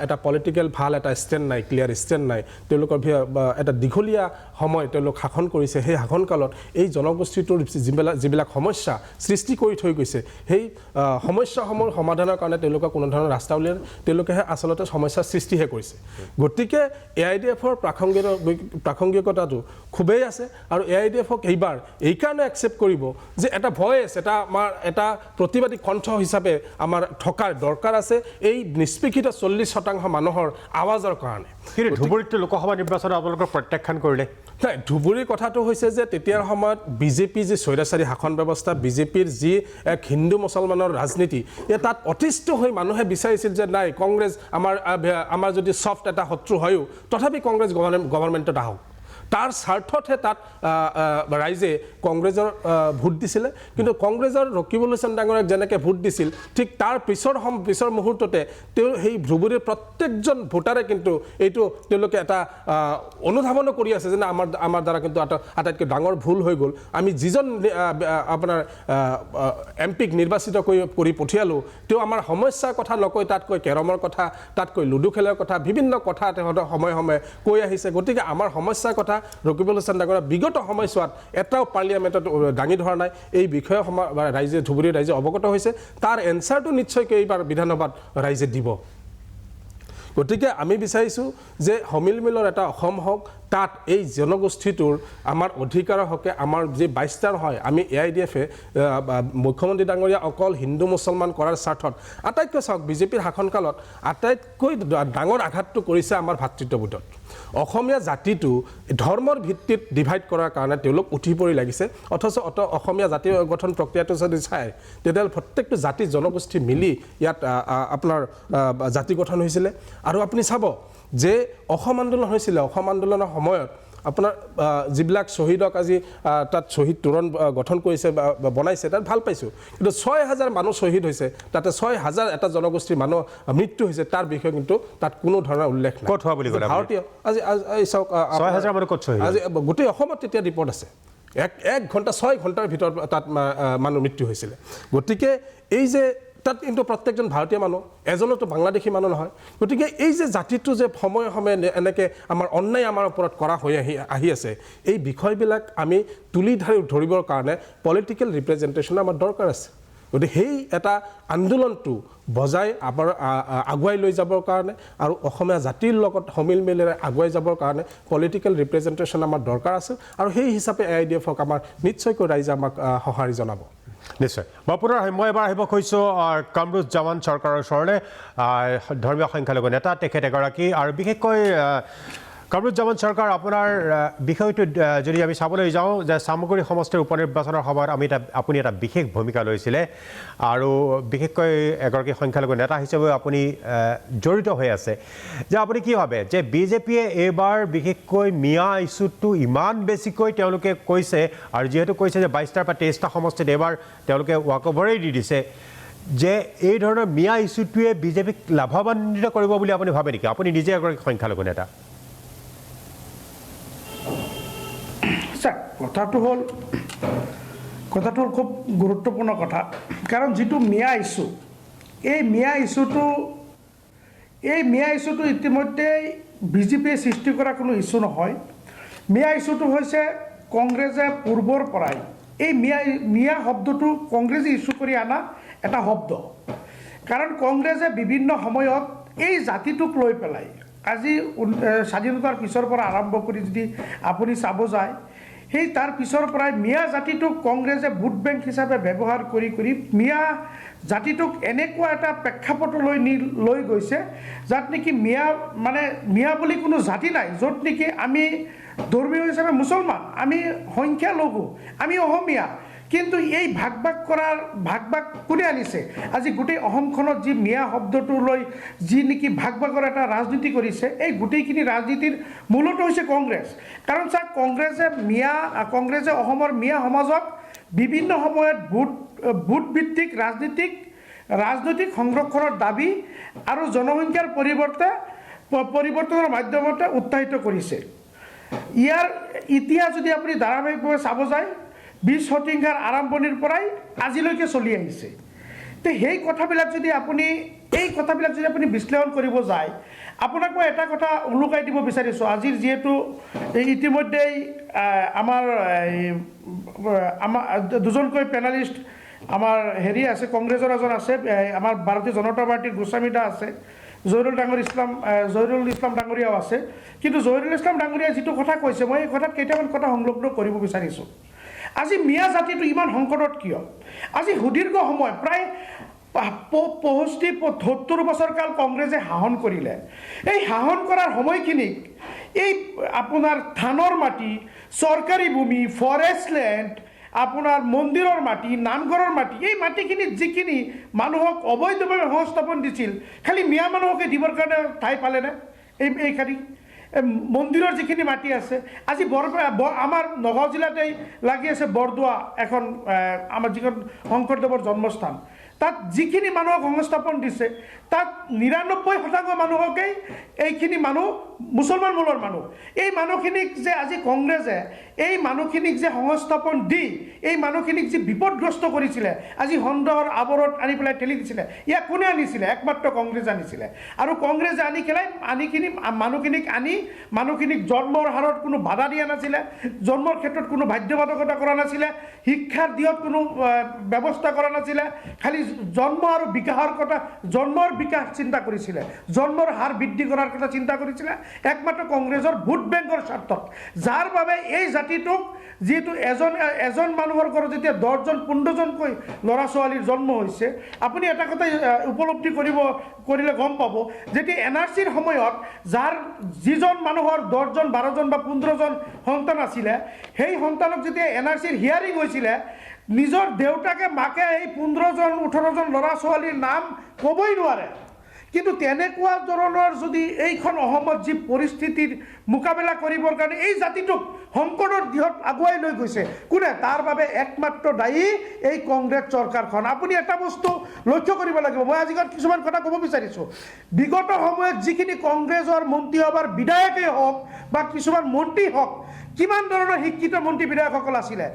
এটা পলিটিকেল ভাল এটা ষ্টেণ্ড নাই ক্লিয়াৰ ষ্টেণ্ড নাই তেওঁলোকৰ এটা দীঘলীয়া সময় তেওঁলোক শাসন কৰিছে সেই শাসনকালত এই জনগোষ্ঠীটোৰ যিবিলাক সমস্যা সৃষ্টি কৰি থৈ গৈছে সেই সমস্যাসমূহ সমাধানৰ কাৰণে তেওঁলোকৰ কোনো ধৰণৰ ৰাস্তা উলিয়াই তেওঁলোকেহে আচলতে সমস্যাৰ সৃষ্টিহে কৰিছে গতিকে AIDFৰ প্ৰাসংগিকতাটো খুবেই আছে আৰু AIDFক এইবাৰ এইকাৰণে একচেপ্ট কৰিব যে এটা ভয়েচ এটা প্ৰতিবাদী কণ্ঠ হিচাপে আমাৰ থকাৰ দৰকাৰ আছে এই নিষ্পেষিত 40% মানুহৰ আৱাজৰ কাৰণে কিন্তু ধুবুৰীত লোকসভা নিৰ্বাচনত আপোনালোকৰ প্ৰত্যাখ্যান কৰিলে নাই ধুবুৰীৰ কথাটো হৈছে যে তেতিয়াৰ সময়ত বিজেপি যি স্বৈৰাচাৰী শাসন ব্যৱস্থা বিজেপিৰ যি এক হিন্দু মুছলমানৰ ৰাজনীতি তাত অতিষ্ঠ হৈ মানুহে বিচাৰিছিল যে নাই কংগ্ৰেছ আমাৰ যদি ছফ্ট এটা শত্ৰু হয়ও তথাপি কংগ্ৰেছ গভৰ্ণমেণ্টত আহক তাৰ স্বাৰ্থতহে তাত ৰাইজে কংগ্ৰেছৰ ভোট দিছিলে কিন্তু কংগ্ৰেছৰ ৰকিবুল হুছেইন ডাঙৰীয়াক যেনেকৈ ভোট দিছিল ঠিক তাৰ পিছৰ মুহূৰ্ততে তেওঁ সেই ধুবুৰীৰ প্ৰত্যেকজন ভোটাৰে কিন্তু এইটো তেওঁলোকে এটা অনুধাৱনো কৰি আছে যে আমাৰ দ্বাৰা কিন্তু আটাইতকৈ ডাঙৰ ভুল হৈ গ'ল আমি যিজন আপোনাৰ MPক নিৰ্বাচিত কৰি পঠিয়ালোঁ তেওঁ আমাৰ সমস্যাৰ কথা নকৈ তাতকৈ কেৰমৰ কথা তাতকৈ লুডু খেলৰ কথা বিভিন্ন কথা তেওঁ সময়ে সময়ে কৈ আহিছে গতিকে আমাৰ সমস্যাৰ কথা ৰকিবুল হুছেইন ডাঙৰীয়া বিগত সময়ছোৱাত এটাও পাৰ্লিয়ামেণ্টত দাঙি ধৰা নাই এই বিষয়ে ধুবুৰীৰ ৰাইজে অৱগত হৈছে তাৰ এনচাৰটো নিশ্চয়কৈ এইবাৰ বিধানসভাত ৰাইজে দিব গতিকে আমি বিচাৰিছোঁ যে সমিল মিলৰ এটা অসম হওক তাত এই জনগোষ্ঠীটোৰ আমাৰ অধিকাৰৰ হকে আমাৰ যে 22টাৰ হয় আমি AIDFে মুখ্যমন্ত্ৰী ডাঙৰীয়া অকল হিন্দু মুছলমান কৰাৰ স্বাৰ্থত আটাইতকৈ চাওক বিজেপিৰ শাসনকালত আটাইতকৈ ডাঙৰ আঘাতটো কৰিছে আমাৰ ভাতৃত্ববোধত অসমীয়া জাতিটো ধৰ্মৰ ভিত্তিত ডিভাইড কৰাৰ কাৰণে তেওঁলোক উঠি পৰি লাগিছে অথচ অসমীয়া জাতি গঠন প্ৰক্ৰিয়াটো যদি চায় তেতিয়াহ'লে প্ৰত্যেকটো জাতি জনগোষ্ঠী মিলি ইয়াত আপোনাৰ জাতি গঠন হৈছিলে আৰু আপুনি চাব যে অসম আন্দোলন হৈছিলে অসম আন্দোলনৰ সময়ত আপোনাৰ যিবিলাক শ্বহীদক আজি তাত শ্বহীদ তোৰণ গঠন কৰিছে বনাইছে তাত ভাল পাইছোঁ কিন্তু 6000 মানুহ শ্বহীদ হৈছে তাতে 6000 এটা জনগোষ্ঠীৰ মানুহ মৃত্যু হৈছে তাৰ বিষয়ে কিন্তু তাত কোনো ধৰণৰ উল্লেখ নাই ক'ত হোৱা বুলি ক'লে ভাৰতীয় আজি চাওক 6000 মানুহ ক'ত শ্বহীদ আজি গোটেই অসমত তেতিয়া ৰিপৰ্ট আছে 1 ঘণ্টা 6 ঘণ্টাৰ ভিতৰত তাত মানুহ মৃত্যু হৈছিলে গতিকে এই যে তাত কিন্তু প্ৰত্যেকজন ভাৰতীয় মানুহ এজনতো বাংলাদেশী মানুহ নহয় গতিকে এই যে জাতিটো যে সময়ে সময়ে এনেকৈ আমাৰ অন্যায় আমাৰ ওপৰত কৰা হৈ আহি আছে এই বিষয়বিলাক আমি তুলি ধৰিবৰ কাৰণে পলিটিকেল ৰিপ্ৰেজেণ্টেশ্যন আমাৰ দৰকাৰ আছে গতিকে সেই এটা আন্দোলনটো বজাই আগুৱাই লৈ যাবৰ কাৰণে আৰু অসমীয়া জাতিৰ লগত সমিল মিলেৰে আগুৱাই যাবৰ কাৰণে পলিটিকেল ৰিপ্ৰেজেণ্টেশ্যন আমাৰ দৰকাৰ আছে আৰু সেই হিচাপে AIDFক আমাৰ নিশ্চয়কৈ ৰাইজে আমাক সঁহাৰি জনাব নিশ্চয় মই এবাৰ আহিব খুজিছোঁ কামৰুজ্জামান চৰকাৰৰ ওচৰলৈ ধৰ্মীয় সংখ্যালঘু নেতা তেখেত এগৰাকী আৰু বিশেষকৈ কামৰুজ্জামান চৰকাৰ আপোনাৰ বিষয়টো যদি আমি চাবলৈ যাওঁ যে চামগুৰি সমষ্টিৰ উপনিৰ্বাচনৰ সময়ত আপুনি এটা বিশেষ ভূমিকা লৈছিলে আৰু বিশেষকৈ এগৰাকী সংখ্যালঘু নেতা হিচাপেও আপুনি জড়িত হৈ আছে যে আপুনি কি ভাবে যে বিজেপিয়ে এইবাৰ বিশেষকৈ মিয়া ইছ্যুটো ইমান বেছিকৈ তেওঁলোকে কৈছে আৰু যিহেতু কৈছে যে 22টাৰ পৰা 23টা সমষ্টিত এইবাৰ তেওঁলোকে ৱাকঅভাৰেই দি দিছে যে এই ধৰণৰ মিয়া ইছ্যুটোৱে বিজেপিক লাভান্বিত কৰিব বুলি আপুনি ভাবে নেকি আপুনি নিজে এগৰাকী সংখ্যালঘু নেতা আচ্ছা কথাটো হ'ল খুব গুৰুত্বপূৰ্ণ কথা কাৰণ যিটো মিয়া ইছ্যু এই মিয়া ইছ্যুটো ইতিমধ্যে বিজেপিয়ে সৃষ্টি কৰা কোনো ইছ্যু নহয় মিয়া ইছ্যুটো হৈছে কংগ্ৰেছে পূৰ্বৰ পৰাই এই মিয়া শব্দটো কংগ্ৰেছে ইছ্যু কৰি আনা এটা শব্দ কাৰণ কংগ্ৰেছে বিভিন্ন সময়ত এই জাতিটোক লৈ পেলাই আজি স্বাধীনতাৰ পিছৰ পৰা আৰম্ভ কৰি যদি আপুনি চাব যায় সেই তাৰ পিছৰ পৰাই মিয়া জাতিটোক কংগ্ৰেছে ভোট বেংক হিচাপে ব্যৱহাৰ কৰি মিয়া জাতিটোক এনেকুৱা এটা প্ৰেক্ষাপটলৈ লৈ গৈছে যাত নেকি মিয়া বুলি কোনো জাতি নাই য'ত নেকি আমি ধৰ্মীয় হিচাপে মুছলমান আমি সংখ্যালঘু আমি অসমীয়া কিন্তু এই ভাগ কোনে আনিছে আজি গোটেই অসমখনত যি মিয়া শব্দটো লৈ যি নেকি ভাগৰ এটা ৰাজনীতি কৰিছে এই গোটেইখিনি ৰাজনীতিৰ মূলতো হৈছে কংগ্ৰেছ কাৰণ চাওক কংগ্ৰেছে অসমৰ মিয়া সমাজক বিভিন্ন সময়ত ভোট ভিত্তিক ৰাজনৈতিক সংৰক্ষণৰ দাবী আৰু জনসংখ্যাৰ পৰিৱৰ্তনৰ মাধ্যমতে উৎসাহিত কৰিছে ইয়াৰ ইতিহাস যদি আপুনি ধাৰাবাহিকভাৱে চাব যায় 20 শতিকাৰ আৰম্ভণিৰ পৰাই আজিলৈকে চলি আহিছে তো সেই কথাবিলাক যদি আপুনি বিশ্লেষণ কৰিব যায় আপোনাক মই এটা কথা উল্লেখাই দিব বিচাৰিছোঁ আজিৰ যিহেতু ইতিমধ্যেই আমাৰ দুজনকৈ পেনেলিষ্ট আমাৰ আছে কংগ্ৰেছৰ এজন আছে আমাৰ ভাৰতীয় জনতা পাৰ্টিৰ গোস্বামী দা আছে জহিৰুল ইছলাম ডাঙৰীয়াও আছে কিন্তু জহিৰুল ইছলাম ডাঙৰীয়াই যিটো কথা কৈছে মই এই কথাত কেইটামান কথা সংলগ্ন কৰিব বিচাৰিছোঁ আজি মিয়া জাতিটো ইমান সংকটত কিয় আজি সুদীৰ্ঘ সময় প্ৰায় 75 বছৰ কাল কংগ্ৰেছে শাসন কৰিলে এই শাসন কৰাৰ সময়খিনিক এই আপোনাৰ ধানৰ মাটি চৰকাৰী ভূমি ফৰেষ্ট লেণ্ড আপোনাৰ মন্দিৰৰ মাটি নামঘৰৰ মাটি এই মাটিখিনিত যিখিনি মানুহক অবৈধভাৱে সংস্থাপন দিছিল খালি মিয়া মানুহকে দিবৰ কাৰণে ঠাই পালেনে এইখানি মন্দিৰৰ যিখিনি মাটি আছে আজি আমাৰ নগাঁও জিলাতেই লাগি আছে বৰদোৱা এখন আমাৰ যিখন শংকৰদেৱৰ জন্মস্থান তাত যিখিনি মানুহক সংস্থাপন দিছে তাত 99% মানুহকেই এইখিনি মানুহ মুছলমান মূলৰ মানুহ এই মানুহখিনিক যে আজি কংগ্ৰেছে এই মানুহখিনিক যে সংস্থাপন দি এই মানুহখিনিক যে বিপদগ্ৰস্ত কৰিছিলে আজি সন্দেহৰ আৱৰত আনি পেলাই ঠেলি দিছিলে ইয়াক কোনে আনিছিলে একমাত্ৰ কংগ্ৰেছে আনিছিলে আৰু কংগ্ৰেছে মানুহখিনিক জন্মৰ হাৰত কোনো বাধা দিয়া নাছিলে জন্মৰ ক্ষেত্ৰত কোনো বাধ্যবাধকতা কৰা নাছিলে শিক্ষাৰ দিশত কোনো ব্যৱস্থা কৰা নাছিলে খালি জন্ম আৰু বিকাশৰ কথা জন্মৰ বিকাশ চিন্তা কৰিছিলে জন্মৰ হাৰ বৃদ্ধি কৰাৰ কথা চিন্তা কৰিছিলে একমাত্ৰ কংগ্ৰেছৰ ভোট বেংকৰ স্বাৰ্থত যাৰ বাবে এই জাতিটোক যিহেতু এজন মানুহৰ ঘৰত যেতিয়া 10জন 15জনকৈ ল'ৰা ছোৱালীৰ জন্ম হৈছে আপুনি এটা কথা উপলব্ধি কৰিলে গম পাব যেতিয়া NRCৰ সময়ত যিজন মানুহৰ 10জন 12জন বা 15জন সন্তান আছিলে সেই সন্তানক যেতিয়া NRCৰ হিয়াৰিং হৈছিলে নিজৰ দেউতাকে মাকে এই 15জন 18জন ল'ৰা ছোৱালীৰ নাম ক'বই নোৱাৰে কিন্তু তেনেকুৱা ধৰণৰ যদি এইখন অসমত যি পৰিস্থিতিৰ মোকাবিলা কৰিবৰ কাৰণে এই জাতিটোক সংকটৰ দিশত আগুৱাই লৈ গৈছে কোনে তাৰ বাবে একমাত্ৰ দায়ী এই কংগ্ৰেছ চৰকাৰখন আপুনি এটা বস্তু লক্ষ্য কৰিব লাগিব মই আজিকাল কিছুমান কথা ক'ব বিচাৰিছোঁ বিগত সময়ত যিখিনি কংগ্ৰেছৰ মন্ত্ৰীসভাৰ বিধায়কেই হওক বা কিছুমান মন্ত্ৰী হওক কিমান ধৰণৰ শিক্ষিত মন্ত্ৰী বিধায়কসকল আছিলে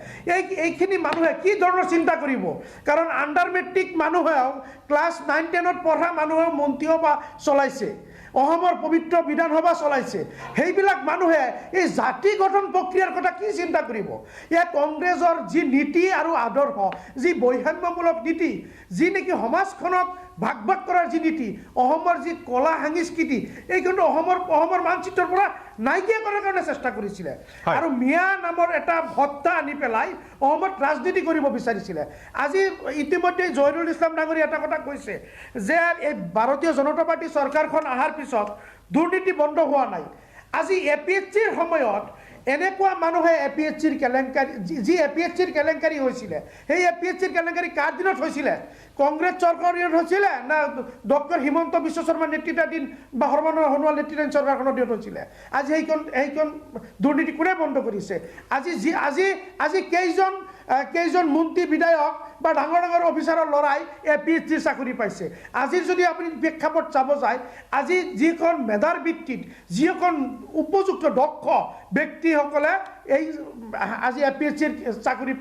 এইখিনি মানুহে কি ধৰণৰ চিন্তা কৰিব কাৰণ আণ্ডাৰ মেট্ৰিক মানুহেও ক্লাছ 9-10ত পঢ়া মানুহেও মন্ত্ৰীসভা চলাইছে অসমৰ পবিত্ৰ বিধানসভা চলাইছে সেইবিলাক মানুহে এই জাতি গঠন প্ৰক্ৰিয়াৰ কথা কি চিন্তা কৰিব ইয়াত কংগ্ৰেছৰ যি নীতি আৰু আদৰ্শ যি বৈষম্যমূলক নীতি যি নেকি সমাজখনক ভাগ কৰাৰ যি নীতি অসমৰ যি কলা সংস্কৃতি এইখিনি অসমৰ মানচিত্ৰৰ পৰা নাইকিয়া কৰাৰ কাৰণে চেষ্টা কৰিছিলে আৰু মিয়া নামৰ এটা ভত্তা আনি পেলাই অসমত ৰাজনীতি কৰিব বিচাৰিছিলে আজি ইতিমধ্যে জহিৰুল ইছলাম ডাঙৰীয়া এটা কথা কৈছে যে এই ভাৰতীয় জনতা পাৰ্টি চৰকাৰখন অহাৰ পিছত দুৰ্নীতি বন্ধ হোৱা নাই আজি APSCৰ সময়ত এনেকুৱা মানুহে APSCৰ কেলেংকাৰী যি APSCৰ কেলেংকাৰী হৈছিলে সেই APSCৰ কেলেংকাৰী কাৰ দিনত হৈছিলে কংগ্ৰেছ চৰকাৰৰ দিনত হৈছিলে না ডক্টৰ হিমন্ত বিশ্ব শৰ্মাৰ নেতৃত্বাধীন বা সৰ্বানন্দ সোণোৱাল নেতৃত্বাধীন চৰকাৰখনৰ দিনত হৈছিলে আজি সেইখন দুৰ্নীতি কোনে বন্ধ কৰিছে আজি কেইজন মন্ত্ৰী বিধায়ক বা ডাঙৰ ডাঙৰ অফিচাৰৰ ল'ৰাই APSC চাকৰি পাইছে আজি যদি আপুনি প্ৰেক্ষাপট চাব যায় আজি যিখন মেধাৰ ভিত্তিত যিখন উপযুক্ত দক্ষ ব্যক্তিসকলে এই আজি APSCৰ চাকৰি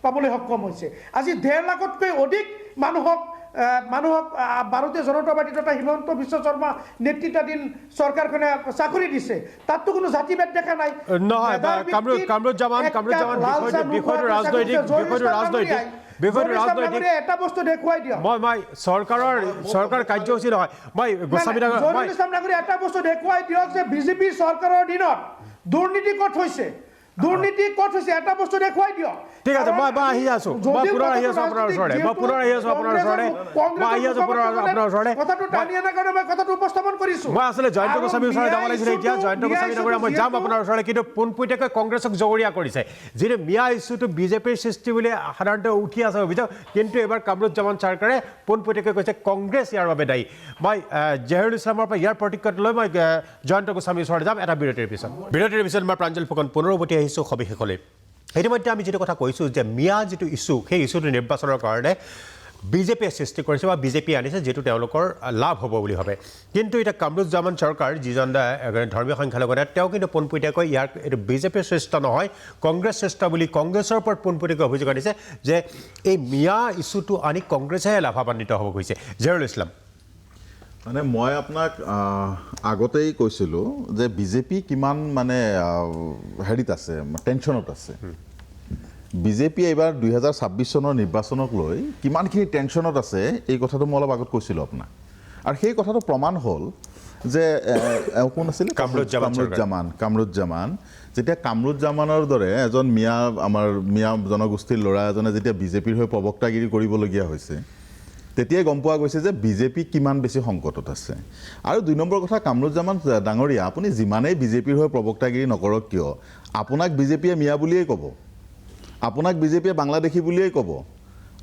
পাবলৈ সক্ষম হৈছে আজি 1.5 লাখতকৈ অধিক মানুহক ভাৰতীয় জনতা পাৰ্টি তথা হিমন্ত বিশ্ব শৰ্মা নেতৃত্বাধীন চৰকাৰখনে চাকৰি দিছে তাততো কোনো জাতিভেদ দেখা নাই নহয় কামৰুজ্জামান ৰাজনৈতিক এটা বস্তু দেখুৱাই দিয়ক মই চৰকাৰ কাৰ্যসূচী নহয় মই গোস্বামী জহিৰুল ইছলাম ডাঙৰীয়া এটা বস্তু দেখুৱাই দিয়ক যে বিজেপি চৰকাৰৰ দিনত দুৰ্নীতি ক'ত হৈছে এটা বস্তু দেখুৱাই দিয়ক ঠিক আছে মই আহি আছো মই পুনৰ আহি আছো আপোনাৰ ওচৰতে কথাটো টানি আনাৰ কাৰণে মই কথাটো উপস্থাপন কৰিছো মই আচলতে জয়ন্ত গোস্বামীৰ ওচৰলৈ যাব লাগিছিলে এতিয়া জয়ন্ত গোস্বামী ডাঙৰীয়া মই যাম আপোনাৰ ওচৰলৈ কিন্তু পোনপটীয়াকৈ কংগ্ৰেছক জগৰীয়া কৰিছে যিটো মিয়া ইছ্যুটো বিজেপিৰ সৃষ্টি বুলি সাধাৰণতে উঠি আছে অভিযোগ কিন্তু এইবাৰ কামৰুজ্জামান চৰকাৰে পোনপটীয়াকৈ কৈছে কংগ্ৰেছ ইয়াৰ বাবে দায়ী মই জহিৰুল ইছলামৰ পৰা ইয়াৰ প্ৰতিক্ৰিয়াটো লৈ মই জয়ন্ত গোস্বামীৰ ওচৰলৈ যাম এটা বিৰতিৰ পিছত মই প্ৰাঞ্জল ফুকন পুনৰ উভতি আহিছোঁ সবিশেষলৈ ইতিমধ্যে আমি যিটো কথা কৈছোঁ যে মিয়া যিটো ইছ্যু সেই ইছ্যুটো নিৰ্বাচনৰ কাৰণে বিজেপিয়ে সৃষ্টি কৰিছে বা বিজেপি আনিছে যিটো তেওঁলোকৰ লাভ হ'ব বুলি ভাবে কিন্তু এতিয়া কামৰুজ্জামান চৰকাৰ যিজন ধৰ্মীয় সংখ্যালঘু নেতা তেওঁ কিন্তু পোনপটীয়াকৈ ইয়াৰ এইটো বিজেপিৰ শ্ৰেষ্ঠ নহয় কংগ্ৰেছ শ্ৰেষ্ঠ বুলি কংগ্ৰেছৰ ওপৰত পোনপটীয়াকৈ অভিযোগ আনিছে যে এই মিয়া ইছ্যুটো আনি কংগ্ৰেছেহে লাভান্বিত হ'ব গৈছে জহিৰুল ইছলাম মানে মই আপোনাক আগতেই কৈছিলোঁ যে বিজেপি কিমান মানে হেৰিত আছে টেনশ্যনত আছে বিজেপি এইবাৰ 2026 চনৰ নিৰ্বাচনক লৈ কিমানখিনি টেনশ্যনত আছে এই কথাটো মই অলপ আগত কৈছিলোঁ আপোনাক আৰু সেই কথাটো প্ৰমাণ হ'ল যে কোন আছিলে কামৰুজ্জামান যেতিয়া কামৰুজ্জামানৰ দৰে এজন আমাৰ মিয়া জনগোষ্ঠীৰ ল'ৰা এজনে যেতিয়া বিজেপিৰ হৈ প্ৰবক্তাগিৰি কৰিবলগীয়া হৈছে তেতিয়াই গম পোৱা গৈছে যে বিজেপি কিমান বেছি সংকটত আছে আৰু 2 নম্বৰ কথা কামৰুজ্জামান ডাঙৰীয়া আপুনি যিমানেই বিজেপিৰ হৈ প্ৰবক্তাগিৰি নকৰক কিয় আপোনাক বিজেপিয়ে মিয়া বুলিয়েই ক'ব আপোনাক বিজেপিয়ে বাংলাদেশী বুলিয়েই ক'ব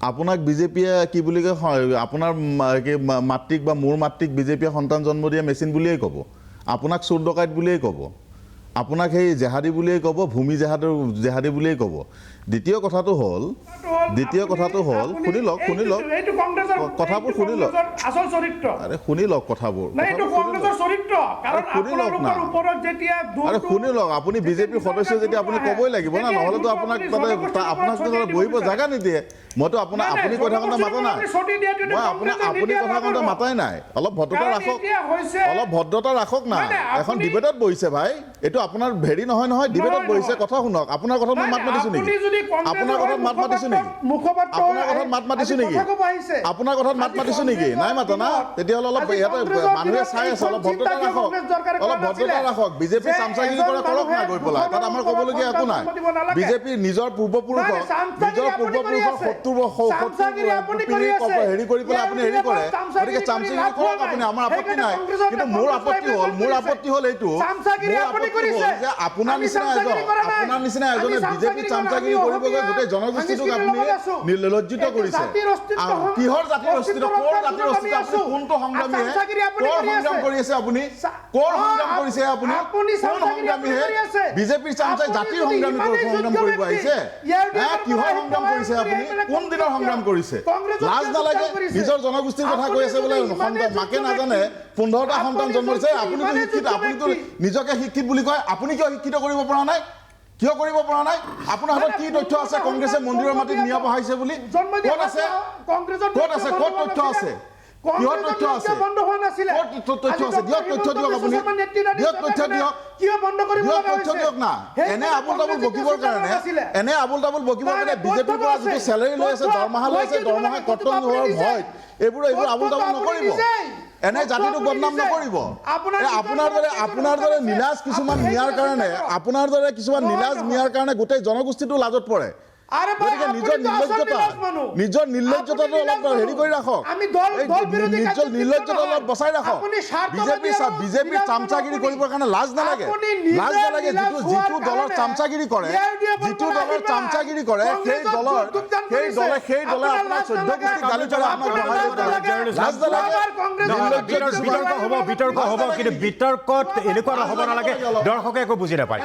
আপোনাক বিজেপিয়ে কি বুলি কয় আপোনাৰ মাতৃক বা মোৰ মাতৃক বিজেপিয়ে সন্তান জন্ম দিয়া মেচিন বুলিয়েই ক'ব আপোনাক চোৰ ডকাইত বুলিয়েই ক'ব আপোনাক সেই জেহাদী বুলিয়েই ক'ব ভূমি জেহাদী বুলিয়েই ক'ব দ্বিতীয় কথাটো হ'ল শুনি লওক কথাবোৰ শুনি লওক আচল চৰিত্ৰ আৰে শুনি লওক কথাবোৰ এইটো কংগ্ৰেছৰ চৰিত্ৰ কাৰণ আপোনালোকৰ ওপৰত যেতিয়া আৰে শুনি লওক আপুনি বিজেপিৰ সদস্য যেতিয়া আপুনি ক'বই লাগিব না নহ'লেতো আপোনাক বহিব জাগা নিদিয়ে মইতো আপুনি কথা কওঁতে মাতা নাই মই আপুনি কথা কওঁতে মাতাই নাই অলপ ভদ্ৰতা ৰাখক না এখন ডিবেটত বহিছে ভাই এইটো আপোনাৰ হেৰি নহয় ডিবেটত বহিছে কথা শুনক আপোনাৰ কথাত মই মাত মাতিছোঁ নেকি আপোনাৰ কথাত মাত মাতিছোঁ নেকি নাই মাতা না তেতিয়াহ'লে অলপ ইয়াতে মানুহে চাই আছে অলপ ভদ্ৰতা ৰাখক বিজেপি চামচাগিৰি কৰা কৰক না গৈ পেলাই তাত আমাৰ ক'বলগীয়া একো নাই বিজেপিৰ নিজৰ পূৰ্বপুৰুষক 70 হেৰি কৰি পেলাই আপুনি হেৰি কৰে গতিকে চামচাগিৰি কৰক আপুনি আমাৰ আপত্তি নাই কিন্তু মোৰ আপত্তি হ'ল এইটো যে আপোনাৰ নিচিনা এজনে বিজেপি চামচাগিৰি কৰিব গৈ গোটেই জনগোষ্ঠীটোক আপুনি লজ্জিত কৰিছে কিহৰ জাতিৰ অস্তিত্ব ক'ৰ জাতিৰ অস্তিত্ব আপুনি কোনটো সংগ্ৰামীয়ে ক'ৰ সংগ্ৰাম কৰি আছে আপুনি ক'ৰ সংগ্ৰাম কৰিছে আপুনি কোন সংগ্ৰামীয়ে বিজেপিৰ চামচাই জাতিৰ সংগ্ৰাম কৰিব আহিছে কিহৰ সংগ্ৰাম কৰিছে আপুনি কোন দিনৰ সংগ্ৰাম কৰিছে লাজ নালাগে নিজৰ জনগোষ্ঠীৰ কথা কৈ আছে বোলে মাকে নাজানে 15টা সন্তান জন্ম দিছে আপুনিতো নিজকে শিক্ষিত বুলি কয় আপুনি কিয় শিক্ষিত কৰিব পৰা নাই আপোনাৰ হাতত কি তথ্য আছে কংগ্ৰেছে মন্দিৰৰ মাটিত মিয়া বহাইছে বুলি ক'ত আছে ক'ত তথ্য আছে কিহৰ তথ্য আছে দিয়ক তথ্য দিয়ক আপুনি দিয়ক তথ্য দিয়ক না এনে আবুল তাবুল বকিবৰ কাৰণে বিজেপিৰ পৰা যিটো চেলাৰী লৈ আছে দৰমহা কৰ্তন হোৱাৰ ভয় এইবোৰ আবুল তাবুল নকৰিব এনে জাতিটোক বদনাম নকৰিব আপোনাৰ দৰে নীলাজ কিছুমান মিয়াৰ কাৰণে গোটেই জনগোষ্ঠীটো লাজত পৰে গতিকে নিজৰ নিৰ্লজ্জতাটো অলপ হেৰি কৰি ৰাখক নিজৰ নিৰ্লজ্জতা অলপ বচাই ৰাখক বিজেপিৰ চামচাগিৰি কৰিবৰ কাৰণে লাজ নালাগে যিটো দলৰ চামচাগিৰি কৰে সেই দলে আপোনাক 14 কোটি গালি পাৰে লাজ নালাগে বিতৰ্ক হ'ব কিন্তু বিতৰ্কত এনেকুৱা হ'ব নালাগে দৰ্শকে একো বুজি নাপায়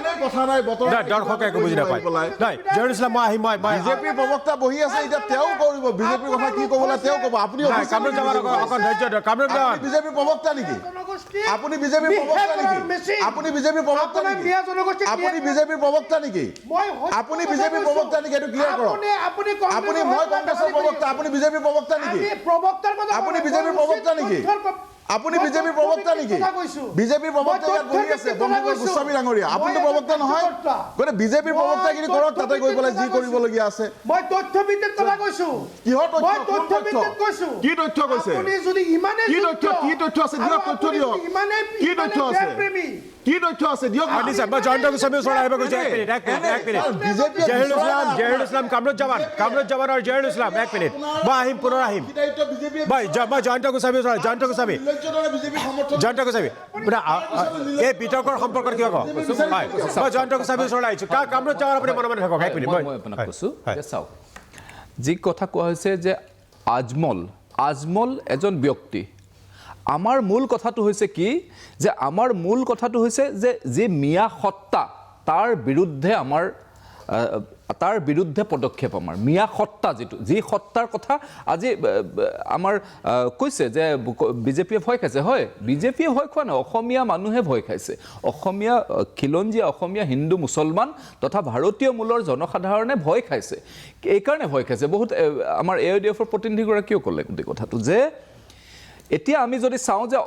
নাই জহিৰুল ইছলাম মই বিজেপিৰ প্ৰবক্তা বহি আছে এতিয়া তেওঁ কৰিব বিজেপিৰ কথা কি ক'বলৈ তেওঁ ক'ব আপুনি কামৰূপ জামান অকণ ধৈৰ্য ধৰক কামৰূপ জামান বিজেপিৰ প্ৰবক্তা নেকি আপুনি বিজেপিৰ প্ৰবক্তা নেকি আপুনি বিজেপিৰ প্ৰবক্তা নেকি আপুনি বিজেপিৰ প্ৰবক্তা নেকি আপুনি বিজেপিৰ প্ৰবক্তা নেকি এইটো ক্লিয়াৰ কৰক আপুনি মই কংগ্ৰেছৰ প্ৰবক্তা আপুনি বিজেপিৰ প্ৰবক্তা নেকি আপুনি বিজেপিৰ প্ৰবক্তা নেকি আপুনি বিজেপিৰ প্ৰবক্তা নেকি বিজেপিৰ প্ৰবক্তা ইয়াত বহি আছে বন্ধুবৰ্গ গোস্বামী ডাঙৰীয়া আপুনিতো প্ৰবক্তা নহয় গতিকে বিজেপিৰ প্ৰবক্তাগিৰি কৰক তাতে গৈ পেলাই যি কৰিবলগীয়া আছে মই তথ্যভিত্তিক কথা কৈছো কিহৰ মই তথ্য তথ্যভিত্তিক কৈছো কি তথ্য কৈছে আপুনি যদি ইমানে কি তথ্য আছে দিয়ক তথ্য দিয়ক কি তথ্য আছে কি তথ্য আছে দিয়ক মই জয়ন্ত গোস্বামীৰ ওচৰলৈ আহিব গৈছোঁ এক মিনিট জহিৰুল ইছলাম কামৰূপ জামান আৰু জহিৰুল ইছলাম এক মিনিট মই আহিম পুনৰ আহিম মই জয়ন্ত গোস্বামীৰ ওচৰলৈ জয়ন্ত গোস্বামী এই বিতৰ্কৰ সম্পৰ্কত কিয় কওঁ হয় মই জয়ন্ত গোস্বামীৰ ওচৰলৈ আহিছোঁ কামৰূপ জামান আপুনি মনে মনে থাকক এক মিনিট মই আপোনাক কৈছোঁ যে চাওক যি কথা কোৱা হৈছে যে আজমল এজন ব্যক্তি আমাৰ মূল কথাটো হৈছে কি যে আমাৰ মূল কথাটো হৈছে যে যি মিয়া সত্তা তাৰ বিৰুদ্ধে পদক্ষেপ আমাৰ মিয়া সত্তা যি সত্তাৰ কথা আজি আমাৰ কৈছে যে বিজেপিয়ে ভয় খাইছে হয় বিজেপিয়ে ভয় খোৱা নাই অসমীয়া মানুহে ভয় খাইছে অসমীয়া খিলঞ্জীয়া অসমীয়া হিন্দু মুছলমান তথা ভাৰতীয় মূলৰ জনসাধাৰণে ভয় খাইছে এইকাৰণে ভয় খাইছে বহুত আমাৰ AIDFৰ প্ৰতিনিধিগৰাকীয়েও ক'লে গোটেই কথাটো যে এতিয়া আমি যদি চাওঁ যে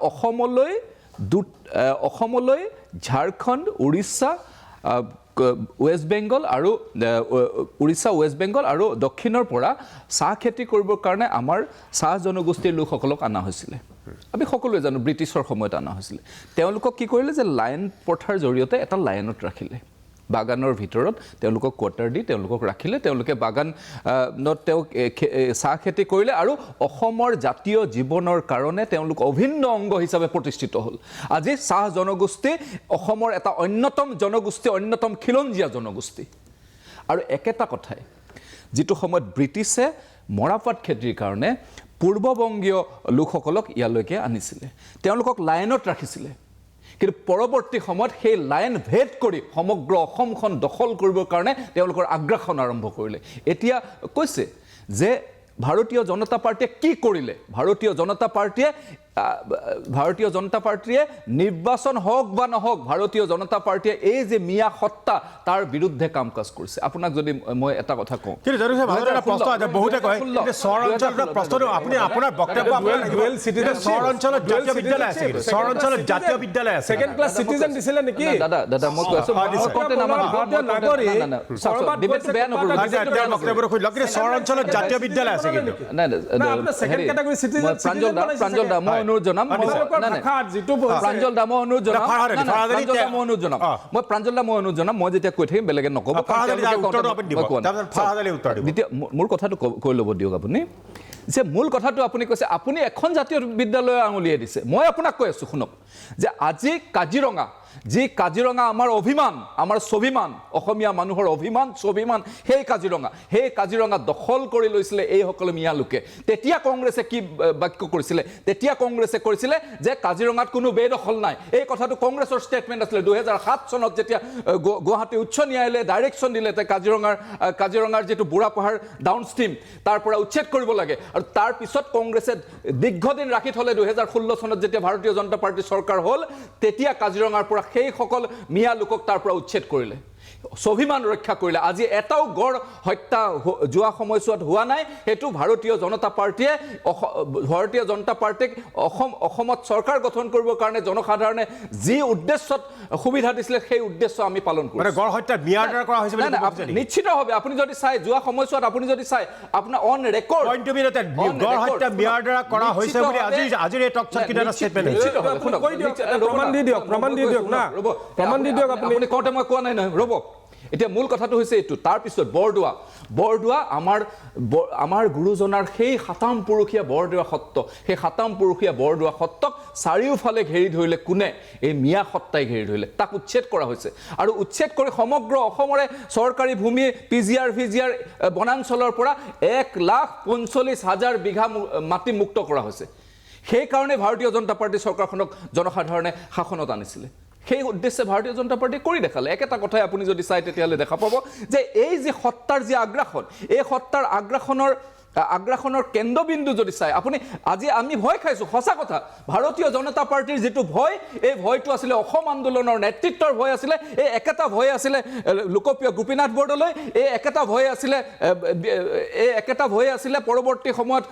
অসমলৈ ঝাৰখণ্ড উৰিষ্যা ৱেষ্ট বেংগল আৰু উৰিষ্যা ৱেষ্ট বেংগল আৰু দক্ষিণৰ পৰা চাহ খেতি কৰিবৰ কাৰণে আমাৰ চাহ জনগোষ্ঠীৰ লোকসকলক অনা হৈছিলে আমি সকলোৱে জানো ব্ৰিটিছৰ সময়ত অনা হৈছিলে তেওঁলোকক কি কৰিলে যে লাইন প্ৰথাৰ জৰিয়তে এটা লাইনত ৰাখিলে বাগানৰ ভিতৰত তেওঁলোকক কোৱাৰ্টাৰ দি তেওঁলোকক ৰাখিলে তেওঁলোকে বাগানত তেওঁ চাহ খেতি কৰিলে আৰু অসমৰ জাতীয় জীৱনৰ কাৰণে তেওঁলোক অভিন্ন অংগ হিচাপে প্ৰতিষ্ঠিত হ'ল আজি চাহ জনগোষ্ঠী অসমৰ এটা অন্যতম জনগোষ্ঠী অন্যতম খিলঞ্জীয়া জনগোষ্ঠী আৰু একেটা কথাই যিটো সময়ত ব্ৰিটিছে মৰাপাট খেতিৰ কাৰণে পূৰ্ববংগীয় লোকসকলক ইয়ালৈকে আনিছিলে তেওঁলোকক লাইনত ৰাখিছিলে কিন্তু পৰৱৰ্তী সময়ত সেই লাইন ভেদ কৰি সমগ্ৰ অসমখন দখল কৰিবৰ কাৰণে তেওঁলোকৰ আগ্ৰাসন আৰম্ভ কৰিলে এতিয়া কৈছে যে ভাৰতীয় জনতা পাৰ্টিয়ে কি কৰিলে ভাৰতীয় জনতা পাৰ্টিয়ে নিৰ্বাচন হওক বা নহওক ভাৰতীয় জনতা পাৰ্টিয়ে এই যে মিয়া সত্তা তাৰ বিৰুদ্ধে কাম কাজ কৰিছে আপোনাক যদি মই এটা কথা কওঁ কিন্তু যদি প্ৰশ্ন আছে বহুতে কয় যে চহৰ অঞ্চলৰ প্ৰশ্নটো আপুনি আপোনাৰ বক্তব্য ডুৱেল চিটিজেন চহৰ অঞ্চলত জাতীয় বিদ্যালয় আছে কিন্তু চহৰ অঞ্চলত জাতীয় বিদ্যালয় আছে সেকেন্ড ক্লাছ চিটিজেন দিছিলে নেকি দাদা মই কৈ আছো ডিবেটটো বেয়া নকৰো বক্তব্যটো শুনি লওক কিন্তু চহৰ অঞ্চলত জাতীয় বিদ্যালয় আছে কিন্তু সেকেন্ড ক্যাটাগৰি সিটিজেন প্ৰাঞ্জল দা মই অনুৰোধ জনাম মই যেতিয়া কৈ থাকিম বেলেগে নক'ব মোৰ কথাটো কৈ ল'ব দিয়ক আপুনি যে মূল কথাটো আপুনি কৈছে আপুনি এখন জাতীয় বিদ্যালয় আঙুলিয়াই দিছে মই আপোনাক কৈ আছোঁ শুনক যে আজি কাজিৰঙা আমাৰ অভিমান আমাৰ স্বাভিমান অসমীয়া মানুহৰ অভিমান স্বাভিমান সেই কাজিৰঙা দখল কৰি লৈছিলে এইসকলে মিয়া লোকে তেতিয়া কংগ্ৰেছে কি বাক্য কৰিছিলে তেতিয়া কংগ্ৰেছে কৰিছিলে যে কাজিৰঙাত কোনো বেদখল নাই এই কথাটো কংগ্ৰেছৰ ষ্টেটমেণ্ট আছিলে 2007 চনত যেতিয়া গুৱাহাটী উচ্চ ন্যায়ালয়ে ডাইৰেকশ্যন দিলে যে কাজিৰঙাৰ যিটো বুঢ়া পাহাৰ ডাউনষ্ট্ৰীম তাৰ পৰা উচ্ছেদ কৰিব লাগে আৰু তাৰ পিছত কংগ্ৰেছে দীৰ্ঘদিন ৰাখি থলে 2016 চনত যেতিয়া ভাৰতীয় জনতা পাৰ্টি চৰকাৰ হ'ল তেতিয়া কাজিৰঙাৰ পৰা সেইসকল মিয়া লোকক তাৰ পৰা উচ্ছেদ কৰিলে স্বাভিমান ৰক্ষা কৰিলে আজি এটাও গড় হত্যা যোৱা সময়ছোৱাত হোৱা নাই সেইটো ভাৰতীয় জনতা পাৰ্টিক অসমত চৰকাৰ গঠন কৰিবৰ কাৰণে জনসাধাৰণে যি উদ্দেশ্যত সুবিধা দিছিলে সেই উদ্দেশ্য আমি পালন কৰিম মানে গড় হত্যা মিয়াৰ দ্বাৰা কৰা হৈছে বুলি নিশ্চিতভাৱে আপুনি যদি চাই যোৱা সময়ছোৱাত আপুনি যদি চাই আপোনাৰ অন ৰেকৰ্ড পইণ্টটো বিৰতে গড় হত্যা মিয়াৰ দ্বাৰা কৰা হৈছে বুলি আজিৰ এই টক চক কিটা ষ্টেটমেণ্ট প্ৰমাণ দি দিয়ক না প্ৰমাণ দি দিয়ক আপুনি কওঁতে মই কোৱা নাই নহয় ৰ'ব এতিয়া মূল কথাটো হৈছে এইটো তাৰপিছত বৰদোৱা আমাৰ গুৰুজনাৰ সেই সাতাম পুৰুষীয়া বৰদোৱা সত্ৰ সেই সাতাম পুৰুষীয়া বৰদোৱা সত্ৰক চাৰিওফালে ঘেৰি ধৰিলে কোনে এই মিয়া সত্তাই ঘেৰি ধৰিলে তাক উচ্ছেদ কৰা হৈছে আৰু উচ্ছেদ কৰি সমগ্ৰ অসমৰে চৰকাৰী ভূমি PGR বনাঞ্চলৰ পৰা 1,45,000 বিঘা মাটি মুক্ত কৰা হৈছে সেইকাৰণে ভাৰতীয় জনতা পাৰ্টি চৰকাৰখনক জনসাধাৰণে শাসনত আনিছিলে সেই উদ্দেশ্যে ভাৰতীয় জনতা পাৰ্টীয়ে কৰি দেখালে একেটা কথাই আপুনি যদি চাই তেতিয়াহ'লে দেখা পাব যে এই যে সত্তাৰ যি আগ্ৰাসন এই সত্তাৰ আগ্ৰাসনৰ কেন্দ্ৰবিন্দু যদি চাই আপুনি আজি আমি ভয় খাইছোঁ সঁচা কথা ভাৰতীয় জনতা পাৰ্টীৰ যিটো ভয় এই ভয়টো আছিলে অসম আন্দোলনৰ নেতৃত্বৰ ভয় আছিলে এই একেটা ভয় আছিলে লোকপ্ৰিয় গোপীনাথ বৰদলৈ এই একেটা ভয় আছিলে পৰৱৰ্তী সময়ত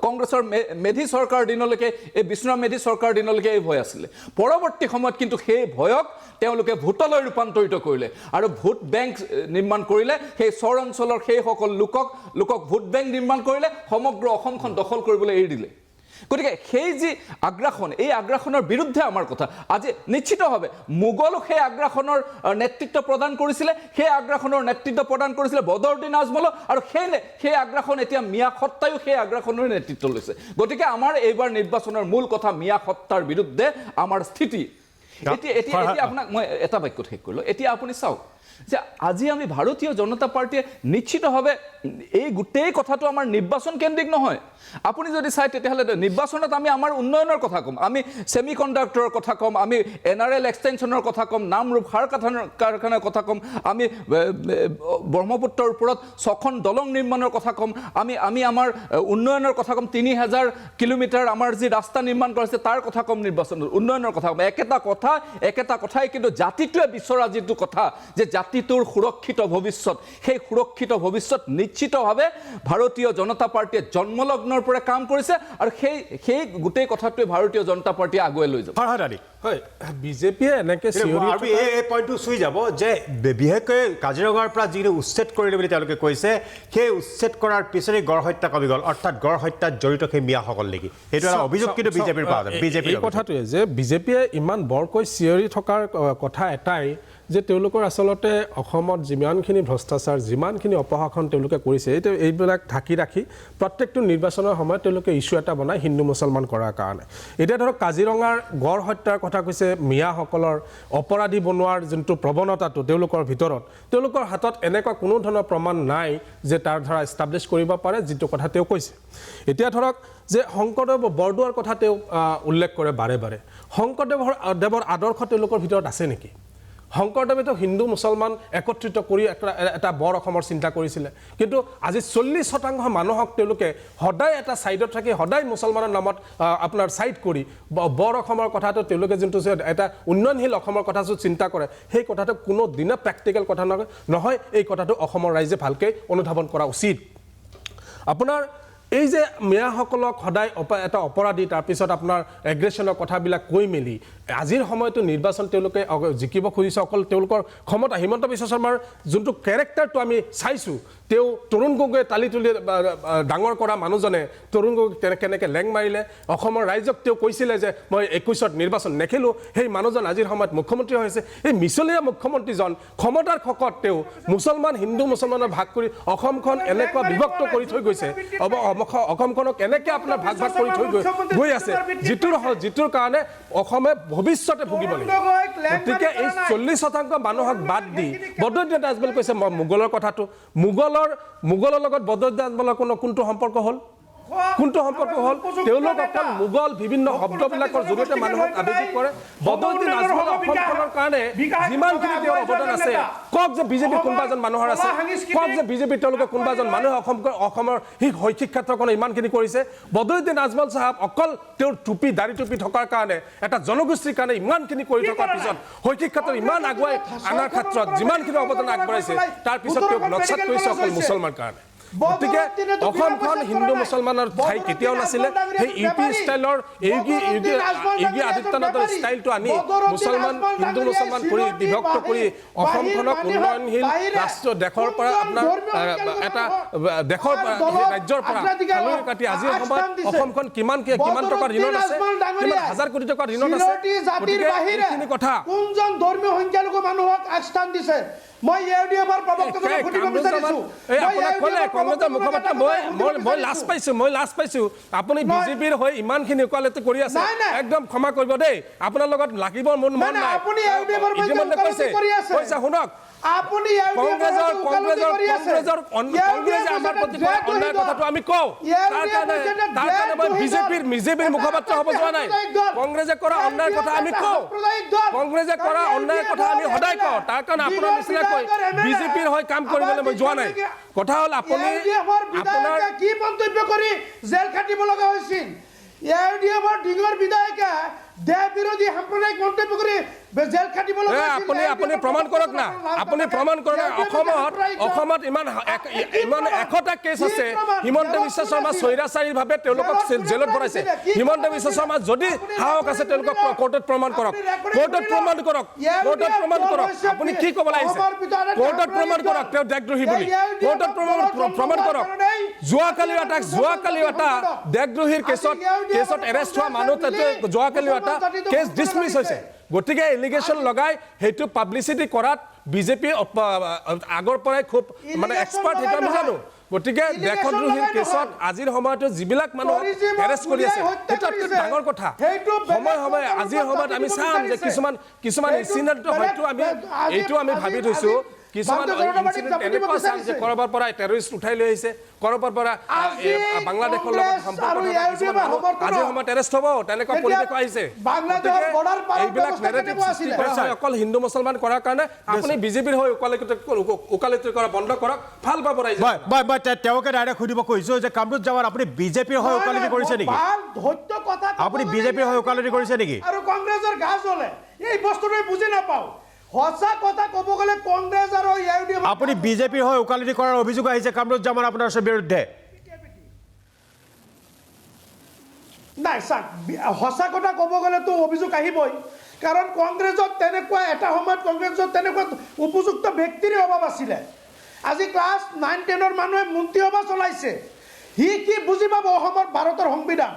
কংগ্ৰেছৰ মেধি চৰকাৰ দিনলৈকে এই বিষ্ণুৰাম মেধি চৰকাৰ দিনলৈকে এই ভয় আছিলে পৰৱৰ্তী সময়ত কিন্তু সেই ভয়ক তেওঁলোকে ভোটলৈ ৰূপান্তৰিত কৰিলে আৰু ভোট বেংক নিৰ্মাণ কৰিলে সেই চৰ অঞ্চলৰ সেইসকল লোকক ভোট বেংক নিৰ্মাণ কৰিলে সমগ্ৰ অসমখন দখল কৰিবলৈ এৰি দিলে গতিকে সেই যি আগ্ৰাসন এই আগ্ৰাসনৰ বিৰুদ্ধে আমাৰ কথা আজি নিশ্চিতভাৱে মোগলক সেই আগ্ৰাসনৰ নেতৃত্ব প্ৰদান কৰিছিলে সেই আগ্ৰাসনৰ নেতৃত্ব প্ৰদান কৰিছিলে বদৰুদ্দিন আজমল আৰু সেই আগ্ৰাসন এতিয়া মিয়া সত্তায়ো সেই আগ্ৰাসনৰ নেতৃত্ব লৈছে গতিকে আমাৰ এইবাৰ নিৰ্বাচনৰ মূল কথা মিয়া সত্তাৰ বিৰুদ্ধে আমাৰ স্থিতি এতিয়া আপোনাক মই এটা বাক্যত শেষ কৰিলোঁ এতিয়া আপুনি চাওক যে আজি আমি ভাৰতীয় জনতা পাৰ্টীয়ে নিশ্চিতভাৱে এই গোটেই কথাটো আমাৰ নিৰ্বাচন কেন্দ্ৰিক নহয় আপুনি যদি চাই তেতিয়াহ'লে নিৰ্বাচনত আমি আমাৰ উন্নয়নৰ কথা ক'ম আমি ছেমি কণ্ডাক্টৰৰ কথা ক'ম আমি NRL এক্সটেনশ্যনৰ কথা ক'ম নামৰূপ সাৰ কাৰখানাৰ কথা ক'ম আমি ব্ৰহ্মপুত্ৰৰ ওপৰত 6খন দলং নিৰ্মাণৰ কথা ক'ম আমি আমাৰ উন্নয়নৰ কথা ক'ম 3000 কিলোমিটাৰ আমাৰ যি ৰাস্তা নিৰ্মাণ কৰিছে তাৰ কথা ক'ম নিৰ্বাচনত উন্নয়নৰ কথা ক'ম একেটা কথাই কিন্তু জাতিটোৱে বিচৰা যিটো কথা যে জাতিটোৰ সুৰক্ষিত ভৱিষ্যত সেই সুৰক্ষিত ভৱিষ্যত নিশ্চিতভাৱে ভাৰতীয় জনতা পাৰ্টীয়ে জন্মলগ্নৰ পৰা কাম কৰিছে আৰু সেই গোটেই কথাটোৱে ভাৰতীয় জনতা পাৰ্টীয়ে আগুৱাই লৈ যাব হয় বিজেপিয়ে এনেকৈ এই পইণ্টটো চুই যাব যে বিশেষকৈ কাজিৰঙাৰ পৰা যিটো উচ্ছেদ কৰিলে বুলি তেওঁলোকে কৈছে সেই উচ্ছেদ কৰাৰ পিছতে গড় হত্যা কমি গ'ল অৰ্থাৎ গড় হত্যাত জড়িত সেই মিয়াসকল নেকি সেইটো এটা অভিযোগ কিন্তু বিজেপিৰ পৰা বিজেপিৰ কথাটোৱে যে বিজেপিয়ে ইমান বৰকৈ চিঞৰি থকাৰ কথা এটাই যে তেওঁলোকৰ আচলতে অসমত যিমানখিনি ভ্ৰষ্টাচাৰ যিমানখিনি অপশাসন তেওঁলোকে কৰিছে এইবিলাক ঢাকি ৰাখি প্ৰত্যেকটো নিৰ্বাচনৰ সময়ত তেওঁলোকে ইছ্যু এটা বনায় হিন্দু মুছলমান কৰাৰ কাৰণে এতিয়া ধৰক কাজিৰঙাৰ গড় হত্যাৰ কথা কৈছে মিয়াসকলৰ অপৰাধী বনোৱাৰ যোনটো প্ৰৱণতাটো তেওঁলোকৰ ভিতৰত তেওঁলোকৰ হাতত এনেকুৱা কোনো ধৰণৰ প্ৰমাণ নাই যে তাৰ দ্বাৰা এষ্টাব্লিছ কৰিব পাৰে যিটো কথা তেওঁ কৈছে এতিয়া ধৰক যে শংকৰদেৱ বৰদোৱাৰ কথা তেওঁ উল্লেখ কৰে বাৰে বাৰে শংকৰদেৱৰ আদৰ্শ তেওঁলোকৰ ভিতৰত আছে নেকি শংকৰদেৱেতো হিন্দু মুছলমান একত্ৰিত কৰি এটা বৰ অসমৰ চিন্তা কৰিছিলে কিন্তু আজি 40% মানুহক তেওঁলোকে সদায় এটা ছাইডত থাকি সদায় মুছলমানৰ নামত আপোনাৰ ছাইড কৰি বৰ অসমৰ কথাটো তেওঁলোকে যোনটো এটা উন্নয়নশীল অসমৰ কথা চিন্তা কৰে সেই কথাটো কোনো দিনে প্ৰেক্টিকেল কথা নহয় এই কথাটো অসমৰ ৰাইজে ভালকৈ অনুধাৱন কৰা উচিত আপোনাৰ এই যে মিয়াসকলক সদায় এটা অপৰাধী তাৰপিছত আপোনাৰ এগ্ৰেশ্যনৰ কথাবিলাক কৈ মেলি আজিৰ সময়তো নিৰ্বাচন তেওঁলোকে জিকিব খুজিছে অকল তেওঁলোকৰ ক্ষমতা হিমন্ত বিশ্ব শৰ্মাৰ যোনটো কেৰেক্টাৰটো আমি চাইছোঁ তেওঁ তৰুণ গগৈয়ে তালি তুলি ডাঙৰ কৰা মানুহজনে তৰুণ গগৈক কেনেকৈ লেং মাৰিলে অসমৰ ৰাইজক তেওঁ কৈছিলে যে মই 21ত নিৰ্বাচন নেখেলোঁ সেই মানুহজন আজিৰ সময়ত মুখ্যমন্ত্ৰী হৈছে এই মিছলীয়া মুখ্যমন্ত্ৰীজন ক্ষমতাৰ খকত তেওঁ মুছলমান হিন্দু মুছলমানৰ ভাগ কৰি অসমখন এনেকুৱা বিভক্ত কৰি থৈ গৈছে অসমখনক এনেকৈ আপোনাৰ ভাগ কৰি থৈ গৈ আছে যিটোৰ কাৰণে অসমে ভৱিষ্যতে ভুগিব লাগিব গতিকে এই 40% মানুহক বাদ দি বদৰুদ্দিন আজমল কৈছে মই মোগলৰ কথাটো মোগলৰ লগত বদৰুদ্দিন আজমলৰ কোনটো সম্পৰ্ক হ'ল তেওঁলোক অকল মোগল বিভিন্ন শব্দবিলাকৰ জৰিয়তে মানুহক আৱেগিক কৰে বদৰুদ্দিন আজমল অসমখনৰ কাৰণে যিমানখিনি তেওঁৰ অৱদান আছে কওক যে বিজেপি কোনোবা এজন মানুহৰ আছে কওক যে বিজেপি তেওঁলোকে কোনোবা এজন মানুহে অসমৰ শৈক্ষিক ক্ষেত্ৰখনে ইমানখিনি কৰিছে বদৰুদ্দিন আজমল চাহাব অকল তেওঁৰ দাড়ি টুপি থকাৰ কাৰণে এটা জনগোষ্ঠীৰ কাৰণে ইমানখিনি কৰি থকাৰ পিছত শৈক্ষিক ক্ষেত্ৰত ইমান আগুৱাই অনাৰ ক্ষেত্ৰত যিমানখিনি অৱদান আগবঢ়াইছে তাৰ পিছত তেওঁক নক্সাত কৰিছে অকল মুছলমানৰ কাৰণে গতিকে অসমখন হিন্দু মুছলমানৰ ঠাই কেতিয়াও নাছিলে সেই ইউপি ষ্টাইলৰ যোগী আদিত্যনাথৰ ষ্টাইলটো আনি হিন্দু মুছলমান কৰি বিভক্ত কৰি অসমখনক উন্নয়নশীল দেশৰ পৰা আপোনাৰ এটা দেশৰ ৰাজ্যৰ পৰা খালৈ কাটি আজিৰ সময়ত অসমখন কিমান টকাৰ ঋণত আছে কিমান হাজাৰ কোটি টকাৰ ঋণত আছে গতিকে এইখিনি কথা কোনজন ধৰ্মীয় সংখ্যালঘু মানুহক আগস্থান দিছে মই ইউডিএফৰ প্ৰবক্তাজনক সুধিব বিচাৰিছো কংগ্ৰেছৰ মুখপাত্ৰ মই লাজ পাইছোঁ আপুনি বিজেপিৰ হৈ ইমানখিনি ইকুৱালিটি কৰি আছে একদম ক্ষমা কৰিব দেই আপোনাৰ লগত লাগিব মোৰ মন নাই আপুনি ইউডিএফৰ ইতিমধ্যে কৈছে শুনক আপুনি কংগ্ৰেছে আমাৰ প্ৰতি কৰা অন্যায় কথাটো আমি কওঁ তাৰ কাৰণে মই বিজেপিৰ মুখপাত্ৰ হ'ব যোৱা নাই কংগ্ৰেছে কৰা অন্যায়ৰ কথা আমি কওঁ কংগ্ৰেছে কৰা অন্যায়ৰ কথা আমি সদায় কওঁ তাৰ কাৰণে আপোনাৰ নিচিনাকৈ বিজেপিৰ হৈ কাম কৰিবলৈ মই যোৱা নাই কথা হ'ল আপুনি আপোনাৰ কি মন্তব্য কৰি জেল খাটিব লগা হৈছিল ইউডিএফৰ ডিঙৰ বিধায়কে দেশ বিৰোধী সাম্প্ৰদায়িক মন্তব্য কৰি জেল খাটিব লগা হৈছিল আপুনি প্ৰমাণ কৰক না আপুনি প্ৰমাণ কৰক অসমত ইমান 100টা কেছ আছে হিমন্ত বিশ্ব শৰ্মা স্বৈৰাচাৰীভাৱে তেওঁলোকক জেলত ভৰাইছে হিমন্ত বিশ্ব শৰ্মা যদি সাহস আছে তেওঁলোকক কোৰ্টত প্ৰমাণ কৰক আপুনি কি ক'বলৈ আহিছে কোৰ্টত প্ৰমাণ কৰক তেওঁ দেশদ্ৰোহী বুলি কোৰ্টত প্ৰমাণ কৰক যোৱাকালি এটা দেশদ্ৰোহীৰ কেছত এৰেষ্ট হোৱা মানুহ যোৱাকালি এটা কেছ ডিছমিছ হৈছে গতিকে এলিগেশ্যন লগাই সেইটো পাব্লিচিটি কৰাত বিজেপি আগৰ পৰাই খুব মানে এক্সপাৰ্ট সেইটো আমি জানো গতিকে দেশদ্ৰোহীৰ কেছত আজিৰ সময়তো যিবিলাক মানুহ এৰেষ্ট কৰি আছে সেইটো ডাঙৰ কথা সময় আজিৰ সময়ত আমি চাম যে কিছুমান ইনচিডেণ্ট হয়তো এইটো আমি ভাবি থৈছোঁ কিছুমান এনেকুৱা চাম যে কৰবাৰ পৰা টেৰৰিষ্ট উঠাই লৈ আহিছে কৰবাৰ পৰা বাংলাদেশৰ লগত সম্পৰ্ক আজিৰ সময়ত এৰেষ্ট হ'ব তেনেকুৱা পৰিৱেশ আহিছে এইবিলাক নেৰেটিভ সৃষ্টি কৰা হয় অকল হিন্দু মুছলমান কৰাৰ কাৰণে আপুনি বিজেপিৰ হৈ ওকালতি কৰা বন্ধ কৰক ভাল পাব ৰাইজে মই তেওঁকে ডাইৰেক্ট সুধিব কৈছোঁ যে কামৰূপ যাৱাৰ আপুনি বিজেপিৰ হৈ ওকালতি কৰিছে নেকি আপুনি বিজেপিৰ হৈ ওকালতি কৰিছে নেকি আৰু কংগ্ৰেছৰ গা জ্বলে এই বস্তুটো বুজি নাপাওঁ সঁচা কথা ক'ব গ'লে কংগ্ৰেছ আৰু ইউডিএফ আপুনি বিজেপিৰ হৈ ওকালতি কৰাৰ অভিযোগ আহিছে কামৰূপ জামান আপোনাৰ বিৰুদ্ধে নাই চাওক সঁচা কথা ক'ব গ'লেতো অভিযোগ আহিবই কাৰণ কংগ্ৰেছত তেনেকুৱা এটা সময়ত কংগ্ৰেছত তেনেকুৱা উপযুক্ত ব্যক্তিৰ অভাৱ আছিলে আজি ক্লাছ 9-10ৰ মানুহে মন্ত্ৰী সভা চলাইছে সি কি বুজি পাব অসমৰ ভাৰতৰ সংবিধান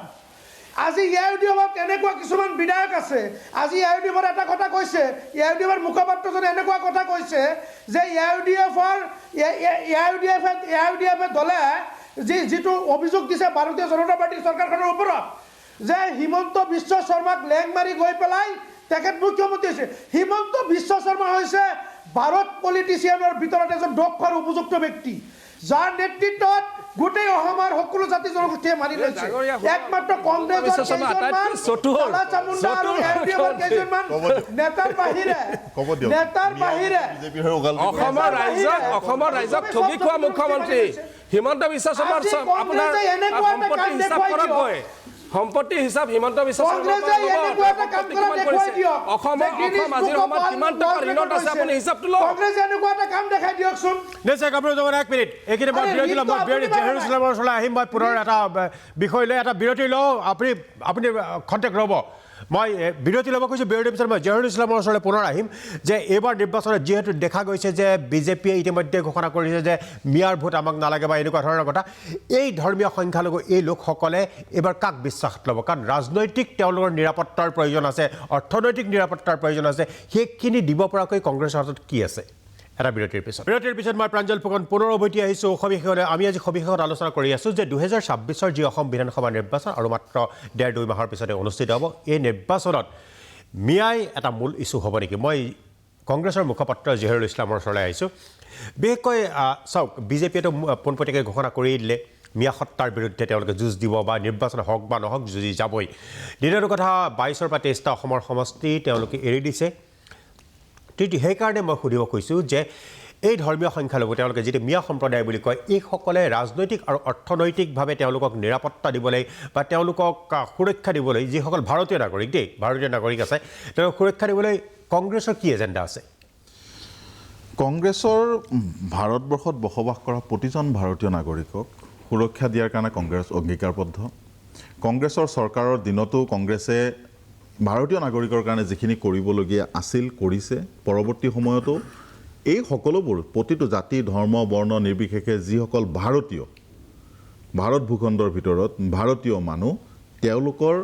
আজি ইউডিএফৰ তেনেকুৱা কিছুমান বিধায়ক আছে আজি ইউডিএফৰ এটা কথা কৈছে ইউডিএফৰ মুখপাত্ৰজনে এনেকুৱা কথা কৈছে যে ইউডিএফে দলে যিটো অভিযোগ দিছে ভাৰতীয় জনতা পাৰ্টীৰ চৰকাৰখনৰ ওপৰত যে হিমন্ত বিশ্ব শৰ্মাক লেং মাৰি গৈ পেলাই তেখেত মুখ্যমন্ত্ৰী হৈছে হিমন্ত বিশ্ব শৰ্মা হৈছে ভাৰত পলিটিচিয়ানৰ ভিতৰত এজন দক্ষ উপযুক্ত ব্যক্তি যাৰ নেতৃত্বত গোটেই অসমৰ সকলো জাতি জনগোষ্ঠীয়ে মানি লৈছে একমাত্ৰ কংগ্ৰেছৰ নেতাৰ বাহিৰে অসমৰ ৰাইজক ঠগি খোৱা মুখ্যমন্ত্ৰী হিমন্ত বিশ্ব শৰ্মাৰ আপোনাৰ সম্পত্তি হিচাপ হিমন্ত বিশ্ব শৰ্মাৰ অসমৰ আজিৰ সময়ত কিমান টকা ঋণত আছে আপুনি হিচাপটো লওক কংগ্ৰেছে এনেকুৱা এটা কাম দেখাই দিয়কচোন নিশ্চয় কামৰূপ জামান এক মিনিট এইখিনি মই বিৰতি ল'ম জহিৰুল ইছলামৰ ওচৰলৈ আহিম মই পুনৰ এটা বিষয় লৈ এটা বিৰতি লওঁ আপুনি খন্তেক ৰ'ব মই বিৰতি ল'ব কৈছোঁ বিৰতিৰ পিছত মই জহিৰুল ইছলামৰ ওচৰলৈ পুনৰ আহিম যে এইবাৰ নিৰ্বাচনত যিহেতু দেখা গৈছে যে বিজেপিয়ে ইতিমধ্যে ঘোষণা কৰিছে যে মিয়াৰ ভোট আমাক নালাগে বা এনেকুৱা ধৰণৰ কথা এই ধৰ্মীয় সংখ্যালঘু এই লোকসকলে এইবাৰ কাক বিশ্বাসত ল'ব কাৰণ ৰাজনৈতিক তেওঁলোকৰ নিৰাপত্তাৰ প্ৰয়োজন আছে অৰ্থনৈতিক নিৰাপত্তাৰ প্ৰয়োজন আছে সেইখিনি দিব পৰাকৈ কংগ্ৰেছৰ হাতত কি আছে এটা বিৰতিৰ পিছত মই প্ৰাঞ্জল ফুকন পুনৰ উভতি আহিছোঁ সবিশেষলৈ আমি আজি সবিশেষত আলোচনা কৰি আছোঁ যে 2026ৰ যি অসম বিধানসভা নিৰ্বাচন আৰু মাত্ৰ 1.5-2 মাহৰ পিছতে অনুষ্ঠিত হ'ব এই নিৰ্বাচনত মিয়াই এটা মূল ইছ্যু হ'ব নেকি মই কংগ্ৰেছৰ মুখপাত্ৰ জহিৰুল ইছলামৰ ওচৰলৈ আহিছোঁ বিশেষকৈ চাওক বিজেপিয়েতো পোনপটীয়াকৈ ঘোষণা কৰি দিলে মিয়া সত্তাৰ বিৰুদ্ধে তেওঁলোকে যুঁজ দিব বা নিৰ্বাচন হওক বা নহওক যুঁজি যাবই দ্বিতীয়টো কথা 22ৰ পৰা 23টা অসমৰ সমষ্টি তেওঁলোকে এৰি দিছে সেইকাৰণে মই সুধিব কৈছোঁ যে এই ধৰ্মীয় সংখ্যালঘু তেওঁলোকে যিটো মিয়া সম্প্ৰদায় বুলি কয় এইসকলে ৰাজনৈতিক আৰু অৰ্থনৈতিকভাৱে তেওঁলোকক নিৰাপত্তা দিবলৈ বা তেওঁলোকক সুৰক্ষা দিবলৈ যিসকল ভাৰতীয় নাগৰিক আছে তেওঁলোকক সুৰক্ষা দিবলৈ কংগ্ৰেছৰ কি এজেণ্ডা আছে কংগ্ৰেছৰ ভাৰতবৰ্ষত বসবাস কৰা প্ৰতিজন ভাৰতীয় নাগৰিকক সুৰক্ষা দিয়াৰ কাৰণে কংগ্ৰেছ অংগীকাৰবদ্ধ কংগ্ৰেছৰ চৰকাৰৰ দিনতো কংগ্ৰেছে ভাৰতীয় নাগৰিকৰ কাৰণে যিখিনি কৰিবলগীয়া আছিল কৰিছে পৰৱৰ্তী সময়তো এই সকলোবোৰ প্ৰতিটো জাতি ধৰ্ম বৰ্ণ নিৰ্বিশেষে যিসকল ভাৰত ভূখণ্ডৰ ভিতৰত ভাৰতীয় মানুহ তেওঁলোকৰ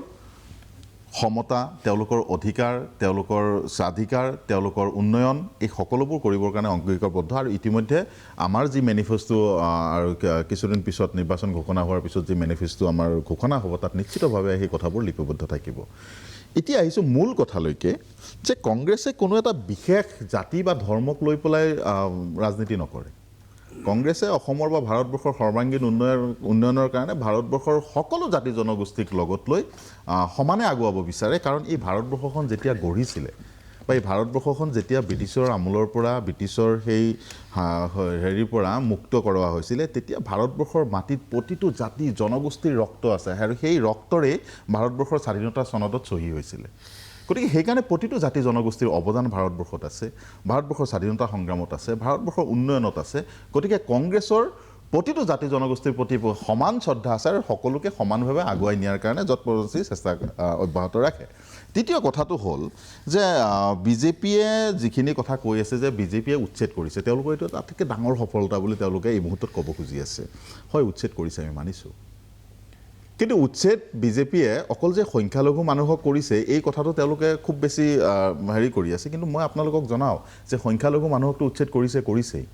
সমতা, তেওঁলোকৰ অধিকাৰ, তেওঁলোকৰ স্বাধিকাৰ, তেওঁলোকৰ উন্নয়ন এই সকলোবোৰ কৰিবৰ কাৰণে অংগীকাৰবদ্ধ। আৰু ইতিমধ্যে আমাৰ যি মেনিফেষ্টো আৰু কিছুদিন পিছত নিৰ্বাচন ঘোষণা হোৱাৰ পিছত যি মেনিফেষ্টো আমাৰ ঘোষণা হ'ব তাত নিশ্চিতভাৱে সেই কথাবোৰ লিপিবদ্ধ থাকিব। এতিয়া আহিছোঁ মূল কথালৈকে যে কংগ্ৰেছে কোনো এটা বিশেষ জাতি বা ধৰ্মক লৈ পেলাই ৰাজনীতি নকৰে। কংগ্ৰেছে অসমৰ বা ভাৰতবৰ্ষৰ সৰ্বাংগীন উন্নয়নৰ কাৰণে ভাৰতবৰ্ষৰ সকলো জাতি জনগোষ্ঠীক লগত লৈ সমানে আগুৱাব বিচাৰে। কাৰণ এই ভাৰতবৰ্ষখন যেতিয়া গঢ়িছিলে বা এই ভাৰতবৰ্ষখন যেতিয়া ব্ৰিটিছৰ আমোলৰ পৰা ব্ৰিটিছৰ সেই হেৰিৰ পৰা মুক্ত কৰোৱা হৈছিলে তেতিয়া ভাৰতবৰ্ষৰ মাটিত প্ৰতিটো জাতি জনগোষ্ঠীৰ ৰক্ত আছে আৰু সেই ৰক্তৰে ভাৰতবৰ্ষৰ স্বাধীনতা চনদত চহী হৈছিলে। গতিকে সেইকাৰণে প্ৰতিটো জাতি জনগোষ্ঠীৰ অৱদান ভাৰতবৰ্ষত আছে, ভাৰতবৰ্ষৰ স্বাধীনতা সংগ্ৰামত আছে, ভাৰতবৰ্ষৰ উন্নয়নত আছে। গতিকে কংগ্ৰেছৰ প্ৰতিটো জাতি জনগোষ্ঠীৰ প্ৰতি সমান শ্ৰদ্ধা আছে আৰু সকলোকে সমানভাৱে আগুৱাই নিয়াৰ কাৰণে যৎপৰোনাস্তি চেষ্টা অব্যাহত ৰাখে। দ্বিতীয় কথাটো হ'ল যে বিজেপিয়ে যিখিনি কথা কৈ আছে যে বিজেপিয়ে উচ্ছেদ কৰিছে, তেওঁলোকৰ এইটো আটাইতকৈ ডাঙৰ সফলতা বুলি তেওঁলোকে এই মুহূৰ্তত ক'ব খুজি আছে। হয়, উচ্ছেদ কৰিছে, আমি মানিছোঁ। কিন্তু উচ্ছেদ বিজেপিয়ে অকল যে সংখ্যালঘু মানুহক কৰিছে এই কথাটো তেওঁলোকে খুব বেছি হেৰি কৰি আছে। কিন্তু মই আপোনালোকক জনাওঁ যে সংখ্যালঘু মানুহকতো উচ্ছেদ কৰিছেই।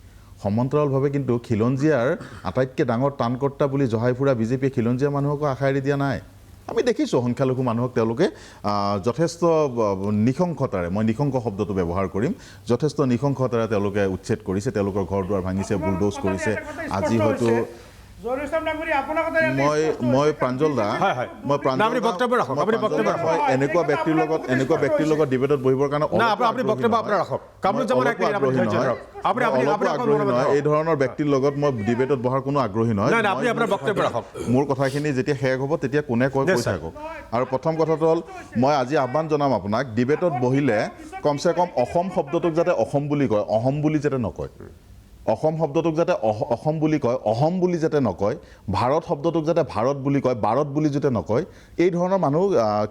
সমান্তৰালভাৱে কিন্তু খিলঞ্জীয়াৰ আটাইতকৈ ডাঙৰ ত্ৰাণকৰ্তা বুলি জহাই ফুৰা বিজেপিয়ে খিলঞ্জীয়া মানুহকো আশা এৰি দিয়া নাই। আমি দেখিছোঁ সংখ্যালঘু মানুহক তেওঁলোকে যথেষ্ট নৃশংসতাৰে, মই নৃশংস শব্দটো ব্যৱহাৰ কৰিম, যথেষ্ট নৃশংসতাৰে তেওঁলোকে উচ্ছেদ কৰিছে, তেওঁলোকৰ ঘৰ দুৱাৰ ভাঙিছে, বুলডোজ কৰিছে। আজি হয়তো মই প্ৰাঞ্জল দা মই এনেকুৱা ব্যক্তিৰ লগত ডিবেটত বহিবৰ কাৰণে আগ্ৰহী নহয়। এই ধৰণৰ ব্যক্তিৰ লগত মই ডিবেটত বহাৰ কোনো আগ্ৰহী নহয়। মোৰ কথাখিনি যেতিয়া শেষ হ'ব তেতিয়া কোনে কৈ থাকক। আৰু প্ৰথম কথাটো হ'ল মই আজি আহ্বান জনাম আপোনাক, ডিবেটত বহিলে কমচে কম অসম শব্দটোক যাতে অসম বুলি কয়, অহম বুলি যাতে নকয়। অসম শব্দটোক যাতে অসম বুলি কয়, অহম বুলি যাতে নকয়। ভাৰত শব্দটোক যাতে ভাৰত বুলি কয়, ভাৰত বুলি যাতে নকয়। এই ধৰণৰ মানুহ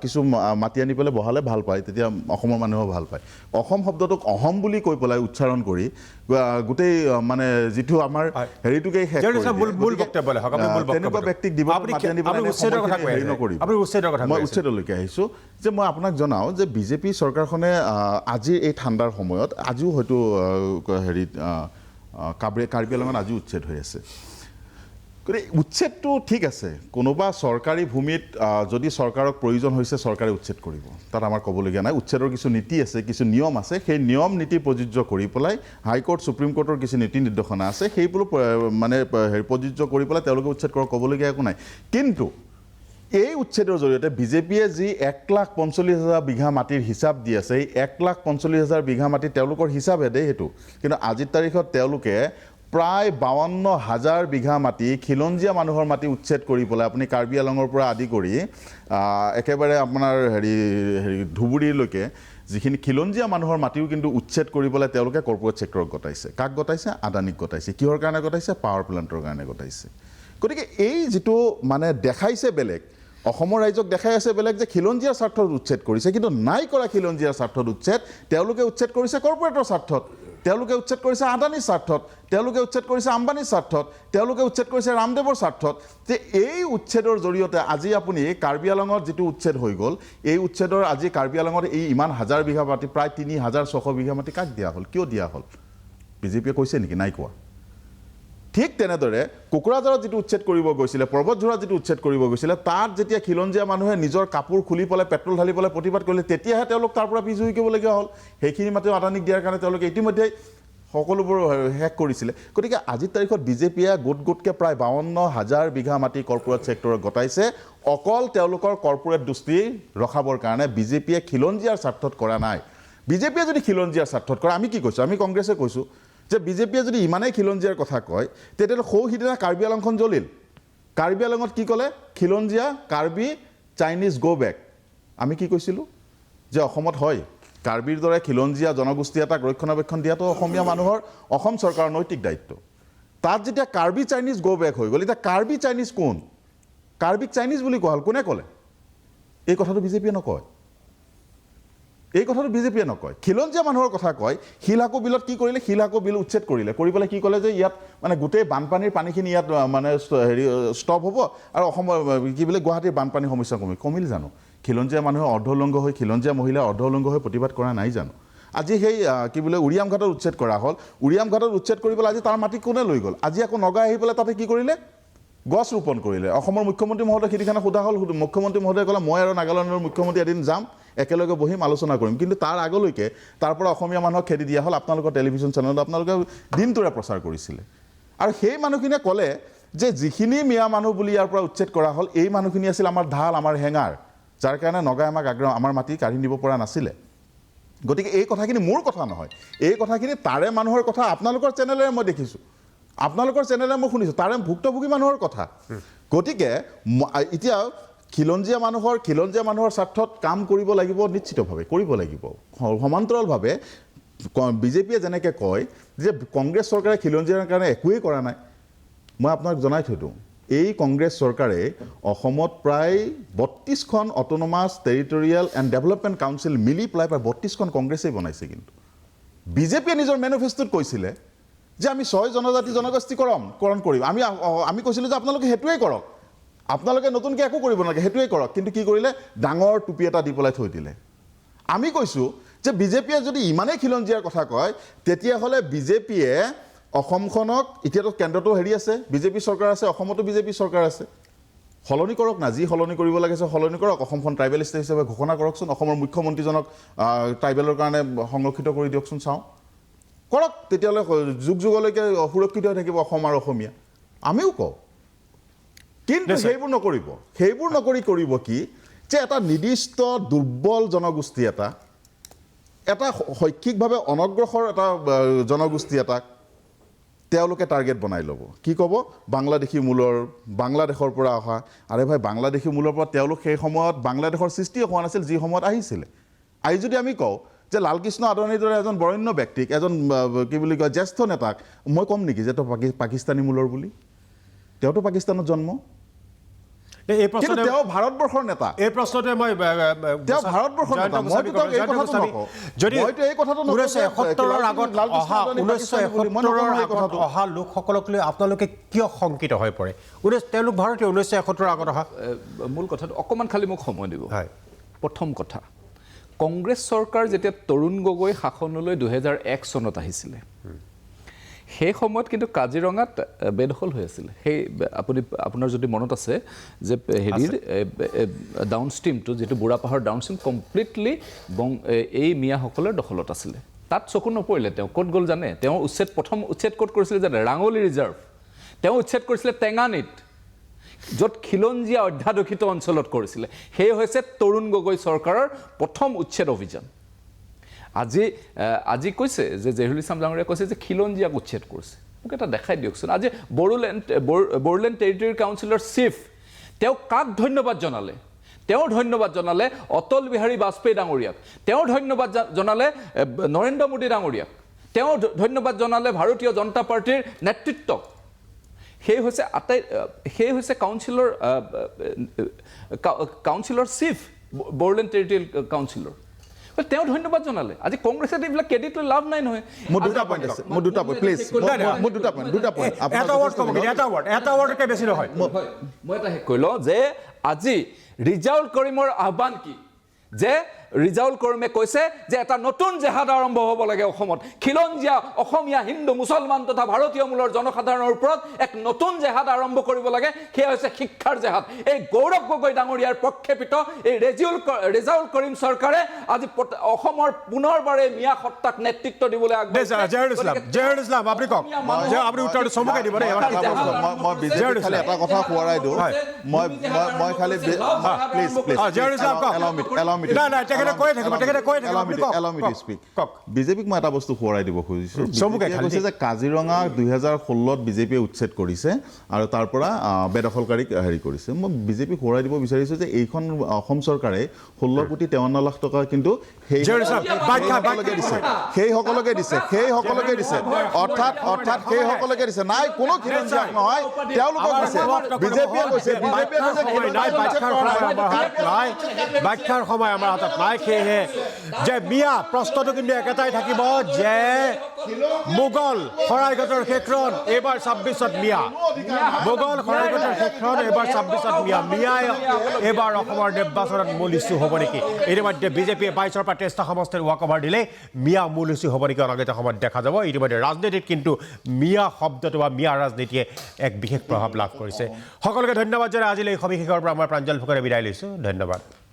কিছু মাতি আনি পেলাই বহালে ভাল পায়, তেতিয়া অসমৰ মানুহেও ভাল পায়। অসম শব্দটোক অহম বুলি কৈ পেলাই উচ্চাৰণ কৰি গোটেই মানে যিটো আমাৰ হেৰিটোকে তেনেকুৱা ব্যক্তিক দিব মাতি আনি পেলাই হেৰি নকৰিব। মই উচ্ছেদলৈকে আহিছোঁ যে মই আপোনাক জনাওঁ যে বিজেপি চৰকাৰখনে আজিৰ এই ঠাণ্ডাৰ সময়ত আজিও হয়তো হেৰিত কাৰ্বি আংলঙত আজি উচ্ছেদ হৈ আছে। গতিকে উচ্ছেদটো ঠিক আছে, কোনোবা চৰকাৰী ভূমিত যদি চৰকাৰক প্ৰয়োজন হৈছে চৰকাৰে উচ্ছেদ কৰিব, তাত আমাৰ ক'বলগীয়া নাই। উচ্ছেদৰ কিছু নীতি আছে, কিছু নিয়ম আছে, সেই নিয়ম নীতি প্ৰযোজ্য কৰি পেলাই হাইকোৰ্ট সুপ্ৰিম কোৰ্টৰ কিছু নীতি নিৰ্দেশনা আছে, সেইবোৰ মানে প্ৰযোজ্য কৰি পেলাই তেওঁলোকে উচ্ছেদ কৰক, ক'বলগীয়া একো নাই। কিন্তু এই উচ্ছেদৰ জৰিয়তে বিজেপিয়ে যি 1,45,000 বিঘা মাটিৰ হিচাপ দি আছে, এই 1,45,000 বিঘা মাটি তেওঁলোকৰ হিচাপে দেই সেইটো, কিন্তু আজিৰ তাৰিখত তেওঁলোকে প্ৰায় 52,000 বিঘা মাটি খিলঞ্জীয়া মানুহৰ মাটি উচ্ছেদ কৰি পেলাই আপুনি কাৰ্বি আংলঙৰ পৰা আদি কৰি একেবাৰে আপোনাৰ হেৰি ধুবুৰীলৈকে যিখিনি খিলঞ্জীয়া মানুহৰ মাটিও কিন্তু উচ্ছেদ কৰি পেলাই তেওঁলোকে কৰ্পৰেট ছেক্টৰক গতাইছে। কাক গতাইছে? আদানীক গতাইছে। কিহৰ কাৰণে গতাইছে? পাৱাৰ প্লাণ্টৰ কাৰণে গতাইছে। গতিকে এই যিটো মানে দেখাইছে বেলেগ, অসমৰ ৰাইজক দেখাই আছে বেলেগ যে খিলঞ্জীয়াৰ স্বাৰ্থত উচ্ছেদ কৰিছে, কিন্তু নাই কৰা খিলঞ্জীয়াৰ স্বাৰ্থত উচ্ছেদ। তেওঁলোকে উচ্ছেদ কৰিছে কৰ্পৰেটৰ স্বাৰ্থত, তেওঁলোকে উচ্ছেদ কৰিছে আদানীৰ স্বাৰ্থত, তেওঁলোকে উচ্ছেদ কৰিছে আম্বানীৰ স্বাৰ্থত, তেওঁলোকে উচ্ছেদ কৰিছে ৰামদেৱৰ স্বাৰ্থত। যে এই উচ্ছেদৰ জৰিয়তে আজি আপুনি কাৰ্বি আংলঙত যিটো উচ্ছেদ হৈ গ'ল, এই উচ্ছেদৰ আজি কাৰ্বি আংলঙত এই ইমান হাজাৰ বিঘা মাটি, প্ৰায় 3,600 বিঘা মাটি কাক দিয়া হ'ল? কিয় দিয়া হ'ল? বিজেপিয়ে কৈছে নেকি? নাই কোৱা। ঠিক তেনেদৰে কোকৰাঝাৰত যিটো উচ্ছেদ কৰিব গৈছিলে, পৰ্বতঝোৰাত যিটো উচ্ছেদ কৰিব গৈছিলে, তাত যেতিয়া খিলঞ্জীয়া মানুহে নিজৰ কাপোৰ খুলি পেলাই পেট্ৰল ঢালি পেলাই প্ৰতিবাদ কৰিলে, তেতিয়াহে তেওঁলোক তাৰ পৰা পিছ হুৰিকিবলগীয়া হ'ল। সেইখিনি মাটি আদানীক দিয়াৰ কাৰণে তেওঁলোকে ইতিমধ্যেই সকলোবোৰ শেষ কৰিছিলে। গতিকে আজিৰ তাৰিখত বিজেপিয়ে গোটকে প্ৰায় 52,000 বিঘা মাটি কৰ্পৰেট ছেক্টৰত গতাইছে, অকল তেওঁলোকৰ কৰ্পৰেট দৃষ্টি ৰখাবৰ কাৰণে। বিজেপিয়ে খিলঞ্জীয়াৰ স্বাৰ্থত কৰা নাই। বিজেপিয়ে যদি খিলঞ্জীয়াৰ স্বাৰ্থত কৰে, আমি কি কৈছোঁ? আমি কংগ্ৰেছে কৈছোঁ যে বিজেপিয়ে যদি ইমানেই খিলঞ্জীয়াৰ কথা কয়, তেতিয়াহ'লে সিদিনা কাৰ্বি আংলংখন জ্বলিল। কাৰ্বি আংলঙত কি ক'লে? খিলঞ্জীয়া, কাৰ্বি, চাইনিজ গ' বেক। আমি কি কৈছিলোঁ? যে অসমত হয় কাৰ্বিৰ দৰে খিলঞ্জীয়া জনগোষ্ঠী এটাক ৰক্ষণাবেক্ষণ দিয়াটো অসমীয়া মানুহৰ, অসম চৰকাৰৰ নৈতিক দায়িত্ব। তাত যেতিয়া কাৰ্বি চাইনিজ গ' বেক হৈ গ'ল, এতিয়া কাৰ্বি চাইনিজ কোন? কাৰ্বিক চাইনিজ বুলি কোৱা হ'ল, কোনে ক'লে? এই কথাটো বিজেপিয়ে নকয়। এই কথাটো বিজেপিয়ে নকয়। খিলঞ্জীয়া মানুহৰ কথা কয়। শিলহাকো বিলত কি কৰিলে? শিলহাকো বিল উচ্ছেদ কৰিলে, কৰি পেলাই কি ক'লে যে ইয়াত মানে গোটেই বানপানীৰ পানীখিনি ইয়াত মানে হেৰি ষ্টপ হ'ব আৰু অসমৰ কি বোলে গুৱাহাটীৰ বানপানীৰ সমস্যা কমিল জানো? খিলঞ্জীয়া মানুহে অৰ্ধউলংঘ হৈ খিলঞ্জীয়া মহিলা অৰ্ধউলংঘ হৈ প্ৰতিবাদ কৰা নাই জানো আজি সেই কি বোলে উৰিয়াম ঘাটত উচ্ছেদ কৰা হ'ল উৰিয়াম ঘাটত উচ্ছেদ কৰি পেলাই আজি তাৰ মাটি কোনে লৈ গ'ল আজি আকৌ নগাই আহি পেলাই তাতে কি কৰিলে গছ ৰোপণ কৰিলে অসমৰ মুখ্যমন্ত্ৰী মহোদয় সিদিনাখন সোধা হ'ল মুখ্যমন্ত্ৰী মহোদয়ে ক'লে মই আৰু নাগালেণ্ডৰ মুখ্যমন্ত্ৰী এদিন যাম একেলগে বহিম আলোচনা কৰিম কিন্তু তাৰ আগলৈকে তাৰ পৰা অসমীয়া মানুহক খেদি দিয়া হ'ল আপোনালোকৰ টেলিভিশ্যন চেনেলত আপোনালোকে দিনটোৰে প্ৰচাৰ কৰিছিলে আৰু সেই মানুহখিনিয়ে ক'লে যে যিখিনি মিয়া মানুহ বুলি ইয়াৰ পৰা উচ্ছেদ কৰা হ'ল এই মানুহখিনি আছিল আমাৰ ঢাল আমাৰ হেঙাৰ যাৰ কাৰণে নগাই আমাক আমাৰ মাটি কাঢ়ি নিব পৰা নাছিলে গতিকে এই কথাখিনি মোৰ কথা নহয় এই কথাখিনি তাৰে মানুহৰ কথা আপোনালোকৰ চেনেলেৰে মই দেখিছোঁ আপোনালোকৰ চেনেলে মই শুনিছোঁ তাৰে ভুক্তভোগী মানুহৰ কথা গতিকে এতিয়া খিলঞ্জীয়া মানুহৰ স্বাৰ্থত কাম কৰিব লাগিব নিশ্চিতভাৱে কৰিব লাগিব সমান্তৰালভাৱে বিজেপিয়ে যেনেকৈ কয় যে কংগ্ৰেছ চৰকাৰে খিলঞ্জীয়াৰ কাৰণে একোৱেই কৰা নাই মই আপোনাক জনাই থৈ দিওঁ এই কংগ্ৰেছ চৰকাৰে অসমত প্ৰায় 32খন autonomous territorial and development council মিলি পেলাই প্ৰায় 32খন কংগ্ৰেছেই বনাইছে কিন্তু বিজেপিয়ে নিজৰ মেনিফেষ্টোত কৈছিলে যে আমি 6 জনজাতি জনগোষ্ঠীকৰণ কৰিম আমি কৈছিলোঁ যে আপোনালোকে সেইটোৱেই কৰক আপোনালোকে নতুনকৈ একো কৰিব নালাগে সেইটোৱেই কৰক কিন্তু কি কৰিলে ডাঙৰ টুপি এটা দি পেলাই থৈ দিলে আমি কৈছোঁ যে বিজেপিয়ে যদি ইমানেই খিলঞ্জীয়াৰ কথা কয় তেতিয়াহ'লে বিজেপিয়ে অসমখনক এতিয়াতো কেন্দ্ৰতো হেৰি আছে বিজেপি চৰকাৰ আছে অসমতো বিজেপি চৰকাৰ আছে সলনি কৰক না যি সলনি কৰিব লাগিছে সলনি কৰক অসমখন ট্ৰাইবেল ষ্টেট হিচাপে ঘোষণা কৰকচোন অসমৰ মুখ্যমন্ত্ৰীজনক ট্ৰাইবেলৰ কাৰণে সংৰক্ষিত কৰি দিয়কচোন চাওঁ কৰক তেতিয়াহ'লে যুগ যুগলৈকে সুৰক্ষিত হৈ থাকিব অসম আৰু অসমীয়া আমিও কওঁ কিন্তু সেইবোৰ নকৰি কৰিব কি যে এটা নিৰ্দিষ্ট দুৰ্বল জনগোষ্ঠী এটা শৈক্ষিকভাৱে অনগ্ৰসৰ এটা জনগোষ্ঠী এটাক তেওঁলোকে টাৰ্গেট বনাই ল'ব কি ক'ব বাংলাদেশী মূলৰ বাংলাদেশৰ পৰা অহা আৰে ভাই বাংলাদেশী মূলৰ পৰা তেওঁলোক সেই সময়ত বাংলাদেশৰ সৃষ্টি হোৱা নাছিল যি সময়ত আহিছিলে আজি যদি আমি কওঁ যে লালকৃষ্ণ আদৱানীৰ দৰে এজন বৰেণ্য ব্যক্তিক এজন কি বুলি কয় জ্যেষ্ঠ নেতাক মই ক'ম নেকি যে তেওঁ পাকিস্তানী মূলৰ বুলি তেওঁতো পাকিস্তানত জন্ম কিন্তু তেওঁ ভাৰতবৰ্ষৰ নেতা এই প্ৰশ্নতে মই তেওঁ ভাৰতবৰ্ষৰ নেতা মইতো তেওঁক এই কথাটো নকওঁ যদি মইতো এই কথাটো নকওঁ 1971 আগত অহা লোকসকলক লৈ আপোনালোকে কিয় শংকিত হৈ পৰে তেওঁলোক ভাৰতীয় 1971 আগত অহা মূল কথাটো অকণমান খালি মোক সময় দিব হয় প্ৰথম কথা কংগ্ৰেছ চৰকাৰ যেতিয়া তৰুণ গগৈ শাসনলৈ 2001 চনত আহিছিলে সেই সময়ত কিন্তু কাজিৰঙাত বেদখল হৈ আছিল সেই আপোনাৰ যদি মনত আছে যে হেৰিৰ ডাউন ষ্ট্ৰীমটো যিটো বুঢ়াপাহাৰ ডাউন ষ্ট্ৰীম কমপ্লিটলি এই মিয়াসকলৰ দখলত আছিলে তাত চকু নপৰিলে তেওঁ ক'ত গ'ল জানে তেওঁ প্ৰথম উচ্ছেদ ক'ত কৰিছিলে জানে ৰাঙলী ৰিজাৰ্ভ তেওঁ উচ্ছেদ কৰিছিলে টেঙানীত য'ত খিলঞ্জীয়া অধ্যাদক্ষিত অঞ্চলত কৰিছিলে সেই হৈছে তৰুণ গগৈ চৰকাৰৰ প্ৰথম উচ্ছেদ অভিযান আজি কৈছে যে জহিৰুল ইছলাম ডাঙৰীয়াই কৈছে যে খিলঞ্জীয়াক উচ্ছেদ কৰিছে মোক এটা দেখাই দিয়কচোন আজি বড়োলেণ্ড টেৰিটৰি কাউন্সিলৰ চিফ তেওঁ কাক ধন্যবাদ জনালে তেওঁ ধন্যবাদ জনালে অটল বিহাৰী বাজপেয়ী ডাঙৰীয়াক তেওঁ ধন্যবাদ জনালে নৰেন্দ্ৰ মোদী ডাঙৰীয়াক তেওঁ ধন্যবাদ জনালে ভাৰতীয় জনতা পাৰ্টীৰ নেতৃত্বক সেই হৈছে কাউন্সিলৰ চিফ বড়োলেণ্ড টেৰিটৰিয়েল কাউন্সিলৰ তেওঁ ধন্যবাদ জনালে আজি কংগ্ৰেছে এইবিলাক ক্ৰেডিট লৈ লাভ নাই নহয় মোৰ দুটা পইণ্ট আছে প্লিজ মোৰ দুটা পইণ্ট এটা ৱৰ্ডকে বেছি নহয় মই এটা শেষ কৰি লওঁ যে আজি ৰিজাউল কৰিমৰ আহ্বান কি যে ৰিজাউল কৰিমে কৈছে যে এটা নতুন জেহাদ আৰম্ভ হ'ব লাগে অসমত খিলঞ্জীয়া অসমীয়া হিন্দু মুছলমান তথা ভাৰতীয় মূলৰ জনসাধাৰণৰ ওপৰত এক নতুন জেহাদ আৰম্ভ কৰিব লাগে সেয়া হৈছে শিক্ষাৰ জেহাদ এই গৌৰৱ গগৈ ডাঙৰীয়াৰ প্ৰক্ষেপিত এই ৰিজাউল কৰিম চৰকাৰে আজি অসমৰ পুনৰবাৰে মিয়া সত্তাক নেতৃত্ব দিবলৈ জহিৰুল ইছলাম আপুনি কওক আপুনি উত্তৰটো চমুকাই দিব দেই মই বিজেপি খালি এটা কথা সোঁৱৰাই দিওঁ মই খালি বিজেপিক মই এটা বস্তু সোঁৱৰাই দিব খুজিছোঁ কৈছে যে কাজিৰঙা 2016 বিজেপিয়ে উচ্ছেদ কৰিছে আৰু তাৰ পৰা বেদখলকাৰীক হেৰি কৰিছে মই বিজেপিক সোঁৱৰাই দিব বিচাৰিছোঁ যে এইখন অসম চৰকাৰে 16 কোটি 53 লাখ টকা কিন্তু সেইসকলকে দিছে অৰ্থাৎ সেইসকলকে দিছে নাই কোনো খিলঞ্জীয়াক নহয় তেওঁলোকক দিছে বিজেপিয়ে কৈছে বাখ্যাৰ সময় আমাৰ হাতত নাই সেয়েহে যে মিয়া প্ৰশ্নটো কিন্তু একেটাই থাকিব যে মোগল শৰাইঘাটৰ শেষৰণ এইবাৰ 26ত মিয়া মোগল শৰাইঘাটৰ শেষৰণ এইবাৰ 26ত মিয়াই এইবাৰ অসমৰ নিৰ্বাচনত মূল ইছ্যু হ'ব নেকি ইতিমধ্যে বিজেপিয়ে 22ৰ পৰা 23টা সমষ্টিৰ ৱাক অভাৰ দিলে মিয়া মূল ইছ্যু হ'ব নেকি অনাগত সময়ত দেখা যাব ইতিমধ্যে ৰাজনীতিত কিন্তু মিয়া শব্দটো বা মিয়া ৰাজনীতিয়ে এক বিশেষ প্ৰভাৱ লাভ কৰিছে সকলোকে ধন্যবাদ জনাই আজিলৈ সবিশেষৰ পৰা মই প্ৰাঞ্জল ফুকনে বিদায় লৈছোঁ ধন্যবাদ